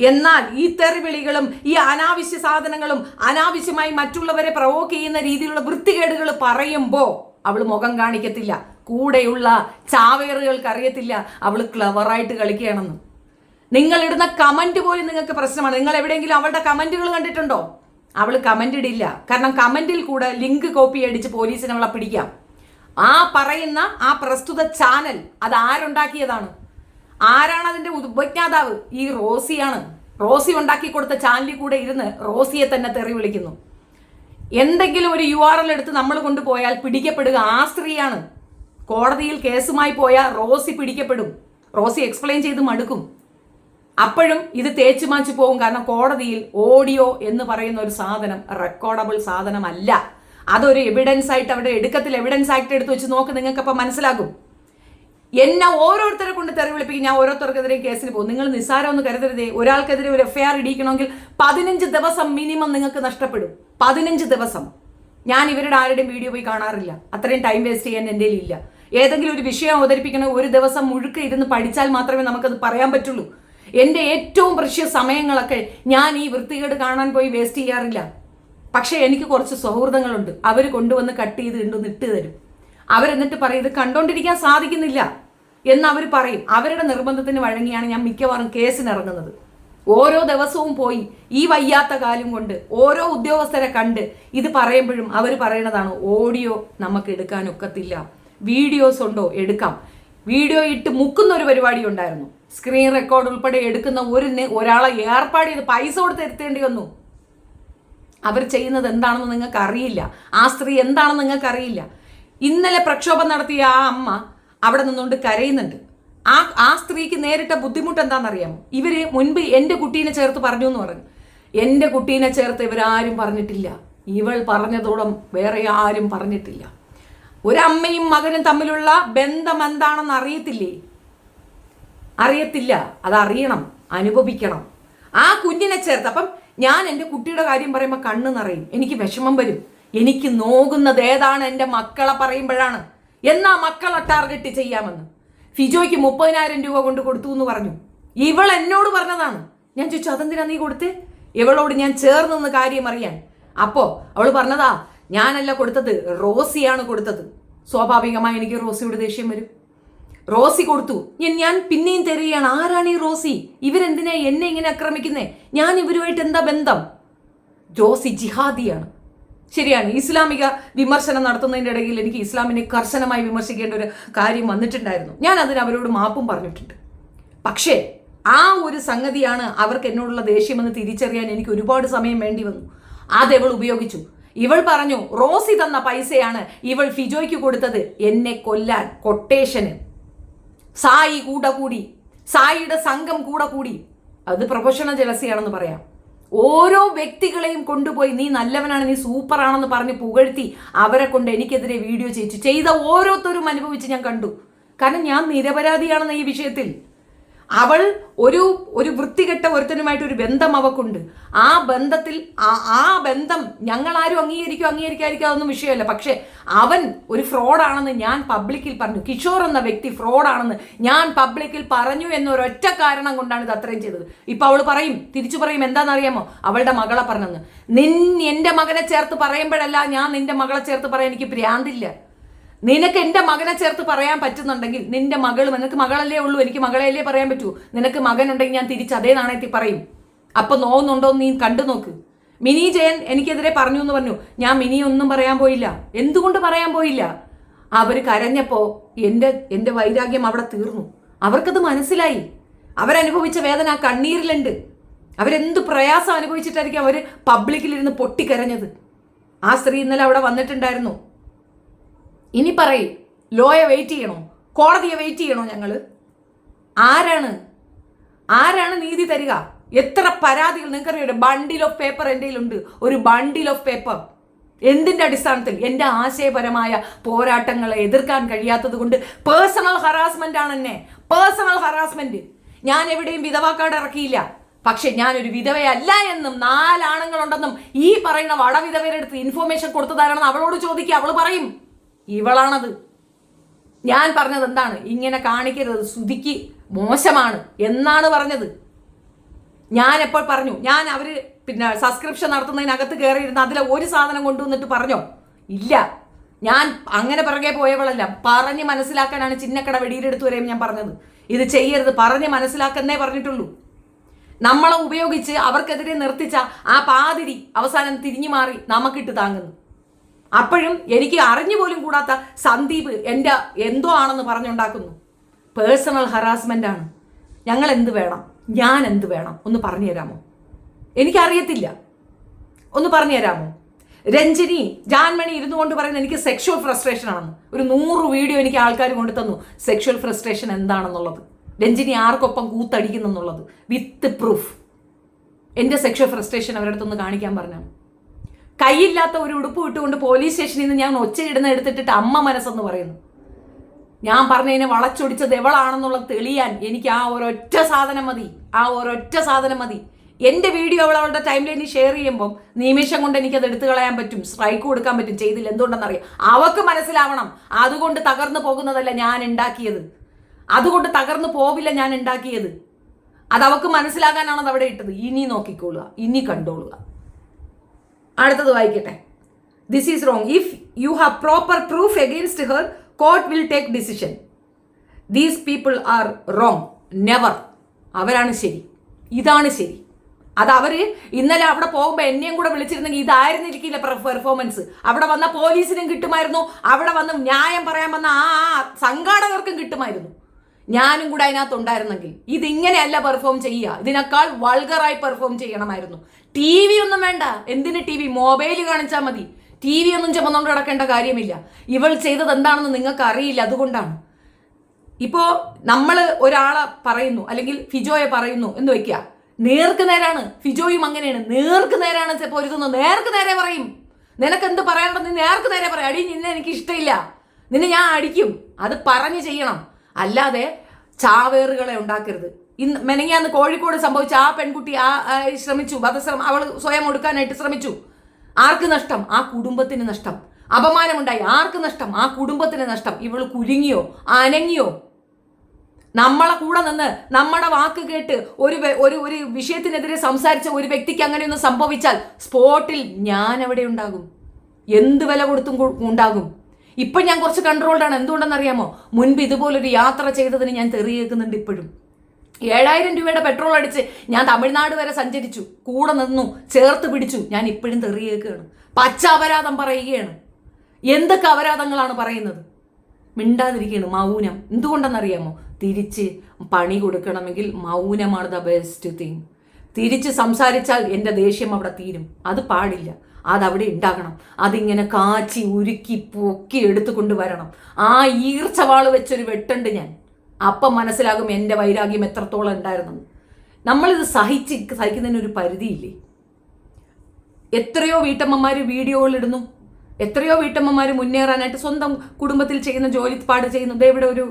എന്നാൽ ഈ തെറിവിളികളും ഈ അനാവശ്യ സാധനങ്ങളും അനാവശ്യമായി മറ്റുള്ളവരെ പ്രവോക്ക് ചെയ്യുന്ന രീതിയിലുള്ള വൃത്തികേടുകൾ പറയുമ്പോൾ അവൾ മുഖം കാണിക്കത്തില്ല. കൂടെയുള്ള ചാവേറുകൾക്ക് അറിയത്തില്ല അവൾ ക്ലവറായിട്ട് കളിക്കുകയാണെന്ന്. നിങ്ങൾ ഇടുന്ന കമന്റ് പോലും നിങ്ങൾക്ക് പ്രശ്നമാണ്. നിങ്ങൾ എവിടെയെങ്കിലും അവളുടെ കമന്റുകൾ കണ്ടിട്ടുണ്ടോ? അവൾ കമന്റ് ഇടില്ല. കാരണം കമന്റിൽ കൂടെ ലിങ്ക് കോപ്പി അടിച്ച് പോലീസിനെ അവളെ പിടിക്കാം. ആ പറയുന്ന ആ പ്രസ്തുത ചാനൽ അത് ആരുണ്ടാക്കിയതാണ്? ആരാണ് അതിന്റെ ഉപജ്ഞാതാവ്? ഈ റോസിയാണ്. റോസി ഉണ്ടാക്കി കൊടുത്ത ചാനലിൽ കൂടെ ഇരുന്ന് റോസിയെ തന്നെ തെറി വിളിക്കുന്നു. എന്തെങ്കിലും ഒരു URL എടുത്ത് നമ്മൾ കൊണ്ടുപോയാൽ പിടിക്കപ്പെടുക ആ സ്ത്രീയാണ്. കോടതിയിൽ കേസുമായി പോയാൽ റോസി പിടിക്കപ്പെടും. റോസി എക്സ്പ്ലെയിൻ ചെയ്ത് മടുക്കും. അപ്പോഴും ഇത് തേച്ചുമാച്ചു പോകും. കാരണം കോടതിയിൽ ഓഡിയോ എന്ന് പറയുന്ന ഒരു സാധനം റെക്കോർഡബിൾ സാധനമല്ല. അതൊരു എവിഡൻസ് ആയിട്ട് അവിടെ എടുക്കത്തിൽ എവിഡൻസ് ആക്ട് എടുത്ത് വെച്ച് നോക്ക്, നിങ്ങൾക്കപ്പം മനസ്സിലാകും. എന്നെ ഓരോരുത്തരെ കൊണ്ട് തെറി വിളിപ്പിക്കും. ഞാൻ ഓരോരുത്തർക്കെതിരെയും കേസിന് പോകും. നിങ്ങൾ നിസ്സാരം ഒന്ന് കരുതരുതേ. ഒരാൾക്കെതിരെ ഒരു FIR ഇടിക്കണമെങ്കിൽ 15 ദിവസം മിനിമം നിങ്ങൾക്ക് നഷ്ടപ്പെടും. 15 ദിവസം. ഞാൻ ഇവരുടെ ആരുടെയും വീഡിയോ പോയി കാണാറില്ല. അത്രയും ടൈം വേസ്റ്റ് ചെയ്യാൻ എൻ്റെ ഇല്ല. ഏതെങ്കിലും ഒരു വിഷയം അവതരിപ്പിക്കണ ഒരു ദിവസം മുഴുക്ക ഇരുന്ന് പഠിച്ചാൽ മാത്രമേ നമുക്കത് പറയാൻ പറ്റുള്ളൂ. എൻ്റെ ഏറ്റവും പ്രശ്യ സമയങ്ങളൊക്കെ ഞാൻ ഈ വൃത്തികേട് കാണാൻ പോയി വേസ്റ്റ് ചെയ്യാറില്ല. പക്ഷേ എനിക്ക് കുറച്ച് സൗഹൃദങ്ങളുണ്ട്. അവർ കൊണ്ടുവന്ന് കട്ട് ചെയ്ത് കൊണ്ടുവന്ന് ഇട്ട് തരും. അവരെന്നിട്ട് പറയും ഇത് കണ്ടോണ്ടിരിക്കാൻ സാധിക്കുന്നില്ല എന്ന് അവർ പറയും. അവരുടെ നിർബന്ധത്തിന് വഴങ്ങിയാണ് ഞാൻ മിക്കവാറും കേസിനിറങ്ങുന്നത്. ഓരോ ദിവസവും പോയി ഈ വയ്യാത്ത കാലം കൊണ്ട് ഓരോ ഉദ്യോഗസ്ഥരെ കണ്ട് ഇത് പറയുമ്പോഴും അവർ പറയണതാണ് ഓഡിയോ നമുക്ക് എടുക്കാൻ ഒക്കത്തില്ല, വീഡിയോസ് ഉണ്ടോ എടുക്കാം. വീഡിയോ ഇട്ട് മുക്കുന്ന ഒരു പരിപാടി ഉണ്ടായിരുന്നു. സ്ക്രീൻ റെക്കോർഡ് ഉൾപ്പെടെ എടുക്കുന്ന ഒരാളെ ഏർപ്പാട് ചെയ്ത് പൈസ കൊടുത്ത് എത്തേണ്ടി വന്നു. അവർ ചെയ്യുന്നത് എന്താണെന്ന് നിങ്ങൾക്ക് അറിയില്ല. ആ സ്ത്രീ എന്താണെന്ന് നിങ്ങൾക്ക് അറിയില്ല. ഇന്നലെ പ്രക്ഷോഭം നടത്തിയ ആ അമ്മ അവിടെ നിന്നുകൊണ്ട് കരയുന്നുണ്ട്. ആ സ്ത്രീക്ക് നേരിട്ട ബുദ്ധിമുട്ട് എന്താണെന്നറിയാമോ? ഇവര് മുൻപ് എൻ്റെ കുട്ടീനെ ചേർത്ത് പറഞ്ഞു എന്ന് പറഞ്ഞു. എൻ്റെ കുട്ടീനെ ചേർത്ത് ഇവരാരും പറഞ്ഞിട്ടില്ല. ഇവൾ പറഞ്ഞതോളം വേറെ ആരും പറഞ്ഞിട്ടില്ല. ഒരമ്മയും മകനും തമ്മിലുള്ള ബന്ധം എന്താണെന്ന് അറിയത്തില്ല. അതറിയണം, അനുഭവിക്കണം. ആ കുഞ്ഞിനെ ചേർത്ത് അപ്പം ഞാൻ എൻ്റെ കുട്ടിയുടെ കാര്യം പറയുമ്പോൾ കണ്ണ് നിറയും, എനിക്ക് വിഷമം വരും. എനിക്ക് നോക്കുന്നത് ഏതാണ്? എൻ്റെ മക്കളെ പറയുമ്പോഴാണ്. എന്നാ മക്കളെ ടാർഗറ്റ് ചെയ്യാമെന്ന് ഫിജോയ്ക്ക് 30,000 രൂപ കൊണ്ട് കൊടുത്തു എന്ന് പറഞ്ഞു. ഇവൾ എന്നോട് പറഞ്ഞതാണ്. ഞാൻ ചോദിച്ചു അതെന്തിനാ നീ കൊടുത്ത്? ഇവളോട് ഞാൻ ചേർന്നെന്ന് കാര്യം അറിയാൻ. അപ്പോ അവൾ പറഞ്ഞതാ ഞാനല്ല കൊടുത്തത്, റോസിയാണ് കൊടുത്തത്. സ്വാഭാവികമായി എനിക്ക് റോസിയോട് ദേഷ്യം വരും. റോസി കൊടുത്തു, ഞാൻ പിന്നെയും തരികയാണ്. ആരാണ് ഈ റോസി? ഇവരെന്തിനാ എന്നെ ഇങ്ങനെ ആക്രമിക്കുന്നേ? ഞാൻ ഇവരുമായിട്ട് എന്താ ബന്ധം? റോസി ജിഹാദിയാണ്. ശരിയാണ്. ഇസ്ലാമിക വിമർശനം നടത്തുന്നതിൻ്റെ ഇടയിൽ എനിക്ക് ഇസ്ലാമിനെ കർശനമായി വിമർശിക്കേണ്ട ഒരു കാര്യം വന്നിട്ടുണ്ടായിരുന്നു. ഞാൻ അതിന് അവരോട് മാപ്പും പറഞ്ഞിട്ടുണ്ട്. പക്ഷേ ആ ഒരു സംഗതിയാണ് അവർക്ക് എന്നോടുള്ള ദേഷ്യമെന്ന് തിരിച്ചറിയാൻ എനിക്ക് ഒരുപാട് സമയം വേണ്ടി വന്നു. അതെവൾ ഉപയോഗിച്ചു. ഇവൾ പറഞ്ഞു റോസി തന്ന പൈസയാണ് ഇവൾ ഫിജോയ്ക്ക് കൊടുത്തത് എന്നെ കൊല്ലാൻ, കൊട്ടേഷന്. സായി കൂടി, സായിയുടെ സംഘം കൂടി. അത് പ്രൊഫഷണൽ ജലസിയാണെന്ന് പറയാം. ഓരോ വ്യക്തികളെയും കൊണ്ടുപോയി നീ നല്ലവനാണ്, നീ സൂപ്പറാണെന്ന് പറഞ്ഞ് പുകഴ്ത്തി അവരെ കൊണ്ട് എനിക്കെതിരെ വീഡിയോ ചെയ്ത ഓരോരുത്തരും അനുഭവിച്ച് ഞാൻ കണ്ടു. കാരണം ഞാൻ നിരപരാധിയാണെന്ന് ഈ വിഷയത്തിൽ. അവൾ ഒരു വൃത്തികെട്ട ഒരുത്തനുമായിട്ട് ഒരു ബന്ധം അവക്കുണ്ട്. ആ ബന്ധത്തിൽ ആ ബന്ധം ഞങ്ങൾ ആരും അംഗീകരിക്കാതിരിക്കുക അതൊന്നും വിഷയമല്ല. പക്ഷെ അവൻ ഒരു ഫ്രോഡാണെന്ന് ഞാൻ പബ്ലിക്കിൽ പറഞ്ഞു. കിഷോർ എന്ന വ്യക്തി ഫ്രോഡാണെന്ന് ഞാൻ പബ്ലിക്കിൽ പറഞ്ഞു എന്നൊരൊറ്റ കാരണം കൊണ്ടാണ് ഇത് അത്രയും ചെയ്തത്. ഇപ്പൊ അവൾ തിരിച്ചു പറയും എന്താണെന്നറിയാമോ? അവളുടെ മകളെ പറഞ്ഞെന്ന്. എൻ്റെ മകനെ ചേർത്ത് പറയുമ്പോഴല്ല ഞാൻ നിന്റെ മകളെ ചേർത്ത് പറയാൻ എനിക്ക് ഭ്രാന്തില്ല. നിനക്ക് എൻ്റെ മകനെ ചേർത്ത് പറയാൻ പറ്റുന്നുണ്ടെങ്കിൽ നിന്റെ മകളും, നിനക്ക് മകളല്ലേ ഉള്ളൂ, എനിക്ക് മകളെയല്ലേ പറയാൻ പറ്റൂ. നിനക്ക് മകനുണ്ടെങ്കിൽ ഞാൻ തിരിച്ച് അതേ നാണയത്തിൽ പറയും. അപ്പൊ നോവുന്നുണ്ടോ നീ കണ്ടു നോക്ക്. മിനി ജയൻ എനിക്കെതിരെ പറഞ്ഞു എന്ന് പറഞ്ഞു. ഞാൻ മിനി ഒന്നും പറയാൻ പോയില്ല. എന്തുകൊണ്ട് പറയാൻ പോയില്ല? അവർ കരഞ്ഞപ്പോ എൻ്റെ വൈരാഗ്യം അവിടെ തീർന്നു. അവർക്കത് മനസ്സിലായി. അവരനുഭവിച്ച വേദന ആ കണ്ണീരിലുണ്ട്. അവരെന്ത് പ്രയാസം അനുഭവിച്ചിട്ടായിരിക്കും അവർ പബ്ലിക്കിലിരുന്ന് പൊട്ടിക്കരഞ്ഞത്. ആ സ്ത്രീ ഇന്നലെ അവിടെ വന്നിട്ടുണ്ടായിരുന്നു. ഇനി പറയും ലോയെ വെയിറ്റ് ചെയ്യണോ? കോടതിയെ വെയിറ്റ് ചെയ്യണോ? ഞങ്ങൾ ആരാണ് നീതി തരിക? എത്ര പരാതികൾ നിങ്ങൾക്കറിയാം? ബണ്ടിൽ ഓഫ് പേപ്പർ എൻ്റെ കയ്യിലുണ്ട്. ഒരു ബണ്ടിൽ ഓഫ് പേപ്പർ. എന്തിൻ്റെ അടിസ്ഥാനത്തിൽ? എൻ്റെ ആശയപരമായ പോരാട്ടങ്ങളെ എതിർക്കാൻ കഴിയാത്തത് കൊണ്ട് പേഴ്സണൽ ഹറാസ്മെന്റ് ആണ് എന്നെ. Personal harassment. ഞാൻ എവിടെയും വിധവാ കാർഡ് ഇറക്കിയില്ല. പക്ഷെ ഞാനൊരു വിധവയല്ല എന്നും 4 ആണുങ്ങളുണ്ടെന്നും ഈ പറയുന്ന വടവിധവയുടെ അടുത്ത് ഇൻഫോർമേഷൻ കൊടുത്തതാരാണെന്ന് അവളോട് ചോദിക്കുക. അവൾ പറയും. ഇവളാണത്. ഞാൻ പറഞ്ഞത് എന്താണ്? ഇങ്ങനെ കാണിക്കരുത്, ശ്രുതിക്ക് മോശമാണ് എന്നാണ് പറഞ്ഞത്. ഞാൻ എപ്പോൾ പറഞ്ഞു? ഞാൻ അവര് പിന്നെ സബ്സ്ക്രിപ്ഷൻ നടത്തുന്നതിനകത്ത് കയറിയിരുന്ന അതിലെ ഒരു സാധനം കൊണ്ടുവന്നിട്ട് പറഞ്ഞോ? ഇല്ല. ഞാൻ അങ്ങനെ പിറകെ പോയവളല്ല. പറഞ്ഞ് മനസ്സിലാക്കാനാണ് ചിന്നക്കട വെടിയിലെടുത്ത് വരെയും ഞാൻ പറഞ്ഞത്. ഇത് ചെയ്യരുത്, പറഞ്ഞ് മനസ്സിലാക്കുന്നേ പറഞ്ഞിട്ടുള്ളൂ. നമ്മളെ ഉപയോഗിച്ച് അവർക്കെതിരെ നിർത്തിച്ച ആ പാതിരി അവസാനം തിരിഞ്ഞു മാറി നമുക്കിട്ട് താങ്ങുന്നു. അപ്പോഴും എനിക്ക് അറിഞ്ഞു പോലും കൂടാത്ത സന്ദീപ് എൻ്റെ എന്തോ ആണെന്ന് പറഞ്ഞുണ്ടാക്കുന്നു. പേഴ്സണൽ ഹറാസ്മെന്റ് ആണ്. ഞങ്ങൾ എന്ത് വേണം? ഞാൻ എന്ത് വേണം? ഒന്ന് പറഞ്ഞു തരാമോ? എനിക്കറിയത്തില്ല. ഒന്ന് പറഞ്ഞു തരാമോ? രഞ്ജിനി ജാൻമണി ഇരുന്നു കൊണ്ട് പറയുന്നത് എനിക്ക് സെക്ഷുവൽ ഫ്രസ്ട്രേഷൻ ആണെന്ന്. ഒരു 100 വീഡിയോ എനിക്ക് ആൾക്കാർ കൊണ്ടു തന്നു സെക്ഷുവൽ ഫ്രസ്ട്രേഷൻ എന്താണെന്നുള്ളത്. രഞ്ജിനി ആർക്കൊപ്പം കൂത്തടിക്കുന്നെന്നുള്ളത് വിത്ത് പ്രൂഫ്. എൻ്റെ സെക്ഷുവൽ ഫ്രസ്ട്രേഷൻ അവരുടെ അടുത്തൊന്ന് കാണിക്കാൻ പറഞ്ഞു. കൈയില്ലാത്ത ഒരു ഉടുപ്പ് ഇട്ടുകൊണ്ട് പോലീസ് സ്റ്റേഷനിൽ നിന്ന് ഞാൻ ഒച്ചയിടുന്ന എടുത്തിട്ടിട്ട് അമ്മ മനസ്സെന്ന് പറയുന്നു. ഞാൻ പറഞ്ഞതിനെ വളച്ചൊടിച്ചത് എവളാണെന്നുള്ളത് തെളിയാൻ എനിക്ക് ആ ഒരൊറ്റ സാധനം മതി. ആ ഒരൊറ്റ സാധനം മതി. എൻ്റെ വീഡിയോ അവളുടെ ടൈം ലൈനിൽ ഷെയർ ചെയ്യുമ്പം നിമിഷം കൊണ്ട് എനിക്കത് എടുത്തു കളയാൻ പറ്റും, സ്ട്രൈക്ക് കൊടുക്കാൻ പറ്റും. ചെയ്തില്ല, എന്തുകൊണ്ടെന്നറിയാം? അവക്ക് മനസ്സിലാവണം. അതുകൊണ്ട് തകർന്നു പോകുന്നതല്ല ഞാൻ ഉണ്ടാക്കിയത്. അതുകൊണ്ട് തകർന്നു പോവില്ല ഞാൻ ഉണ്ടാക്കിയത്. അത് അവക്ക് മനസ്സിലാകാനാണ് അത് അവിടെ ഇട്ടത്. ഇനി നോക്കിക്കൊള്ളുക, ഇനി കണ്ടോളുക. അടുത്തത് വായിക്കട്ടെ. This is wrong. If you have proper proof against her, court will take decision. These people are wrong. Never. അവരാണ് ശരി. ഇതാണ് ശരി. അത് അവര് ഇന്നലെ അവിടെ പോകുമ്പോൾ എന്നെയും കൂടെ വിളിച്ചിരുന്നെങ്കിൽ ഇതായിരുന്നിരിക്കില്ല പെർഫോമൻസ്. അവിടെ വന്ന പോലീസിനും കിട്ടുമായിരുന്നു, അവിടെ വന്ന് ന്യായം പറയാൻ വന്ന ആ സംഘാടകർക്കും കിട്ടുമായിരുന്നു. ഞാനും കൂടെ അതിനകത്ത് ഉണ്ടായിരുന്നെങ്കിൽ ഇതിങ്ങനെയല്ല പെർഫോം ചെയ്യുക. ഇതിനേക്കാൾ വൾഗറായി പെർഫോം ചെയ്യണമായിരുന്നു. ടി വി ഒന്നും വേണ്ട. എന്തിന് ടി വി? മൊബൈൽ കാണിച്ചാൽ മതി. ടി വി ഒന്നും ചുമന്നുകൊണ്ട് കിടക്കേണ്ട കാര്യമില്ല. ഇവൾ ചെയ്തത് എന്താണെന്ന് നിങ്ങൾക്ക് അറിയില്ല, അതുകൊണ്ടാണ്. ഇപ്പോ നമ്മൾ ഒരാളെ പറയുന്നു, അല്ലെങ്കിൽ ഫിജോയെ പറയുന്നു എന്ന് വെക്കുക, നേർക്ക് നേരാണ്. ഫിജോയും അങ്ങനെയാണ്, നേർക്ക് നേരാണ് പൊരുതുന്നത്. നേർക്ക് നേരെ പറയും. നിനക്ക് എന്ത് പറയാനുണ്ടെന്ന് നേർക്ക് നേരെ പറയാം. അടി, നിന്നെ എനിക്ക് ഇഷ്ടമില്ല, നിന്നെ ഞാൻ അടിക്കും. അത് പറഞ്ഞ് ചെയ്യണം. അല്ലാതെ ചാവേറുകളെ ഉണ്ടാക്കരുത്. ഇന്ന് മെനങ്ങാന്ന് കോഴിക്കോട് സംഭവിച്ച ആ പെൺകുട്ടി ശ്രമിച്ചു, വധശ്രമം അവൾ സ്വയം ഒടുക്കാനായിട്ട് ശ്രമിച്ചു. ആർക്ക് നഷ്ടം? ആ കുടുംബത്തിന് നഷ്ടം. അപമാനമുണ്ടായി. ആർക്ക് നഷ്ടം? ആ കുടുംബത്തിന് നഷ്ടം. ഇവൾ കുലുങ്ങിയോ അനങ്ങിയോ? നമ്മളെ കൂടെ നിന്ന് നമ്മുടെ വാക്ക് കേട്ട് ഒരു വിഷയത്തിനെതിരെ സംസാരിച്ച ഒരു വ്യക്തിക്ക് അങ്ങനെയൊന്നും സംഭവിച്ചാൽ സ്പോട്ടിൽ ഞാൻ എവിടെ ഉണ്ടാകും? എന്ത് വില കൊടുത്തും ഉണ്ടാകും. ഇപ്പം ഞാൻ കുറച്ച് കൺട്രോൾഡാണ്. എന്തുകൊണ്ടെന്നറിയാമോ? മുൻപ് ഇതുപോലൊരു യാത്ര ചെയ്തതിന് ഞാൻ തെറി കേൾക്കുന്നുണ്ട്. ഇപ്പോഴും 7000 രൂപയുടെ പെട്രോൾ അടിച്ച് ഞാൻ തമിഴ്നാട് വരെ സഞ്ചരിച്ചു, കൂടെ നിന്നു, ചേർത്ത് പിടിച്ചു. ഞാൻ ഇപ്പോഴും തെറി കേൾക്കുകയാണ്. പച്ച അപരാധം പറയുകയാണ്. എന്തൊക്കെ അപരാധങ്ങളാണ് പറയുന്നത്? മിണ്ടാതിരിക്കുകയാണ്. മൗനം. എന്തുകൊണ്ടെന്നറിയാമോ? തിരിച്ച് പണി കൊടുക്കണമെങ്കിൽ മൗനമാണ് ദ ബെസ്റ്റ് തിങ്. തിരിച്ച് സംസാരിച്ചാൽ എൻ്റെ ദേഷ്യം അവിടെ തീരും. അത് പാടില്ല. അതവിടെ ഉണ്ടാകണം. അതിങ്ങനെ കാച്ചി ഉരുക്കി പൊക്കി എടുത്തുകൊണ്ട് വരണം. ആ ഈർച്ചവാള് വെച്ചൊരു വെട്ടുണ്ട് ഞാൻ. അപ്പം മനസ്സിലാകും എൻ്റെ വൈരാഗ്യം എത്രത്തോളം ഉണ്ടായിരുന്നെന്ന്. നമ്മളിത് സഹിക്കുന്നതിനൊരു പരിധിയില്ലേ? എത്രയോ വീട്ടമ്മമാർ വീഡിയോകൾ ഇടുന്നു. എത്രയോ വീട്ടമ്മമാർ മുന്നേറാനായിട്ട് സ്വന്തം കുടുംബത്തിൽ ചെയ്യുന്ന ജോലിപ്പാട് ചെയ്യുന്നു. ഇവിടെ ഒരു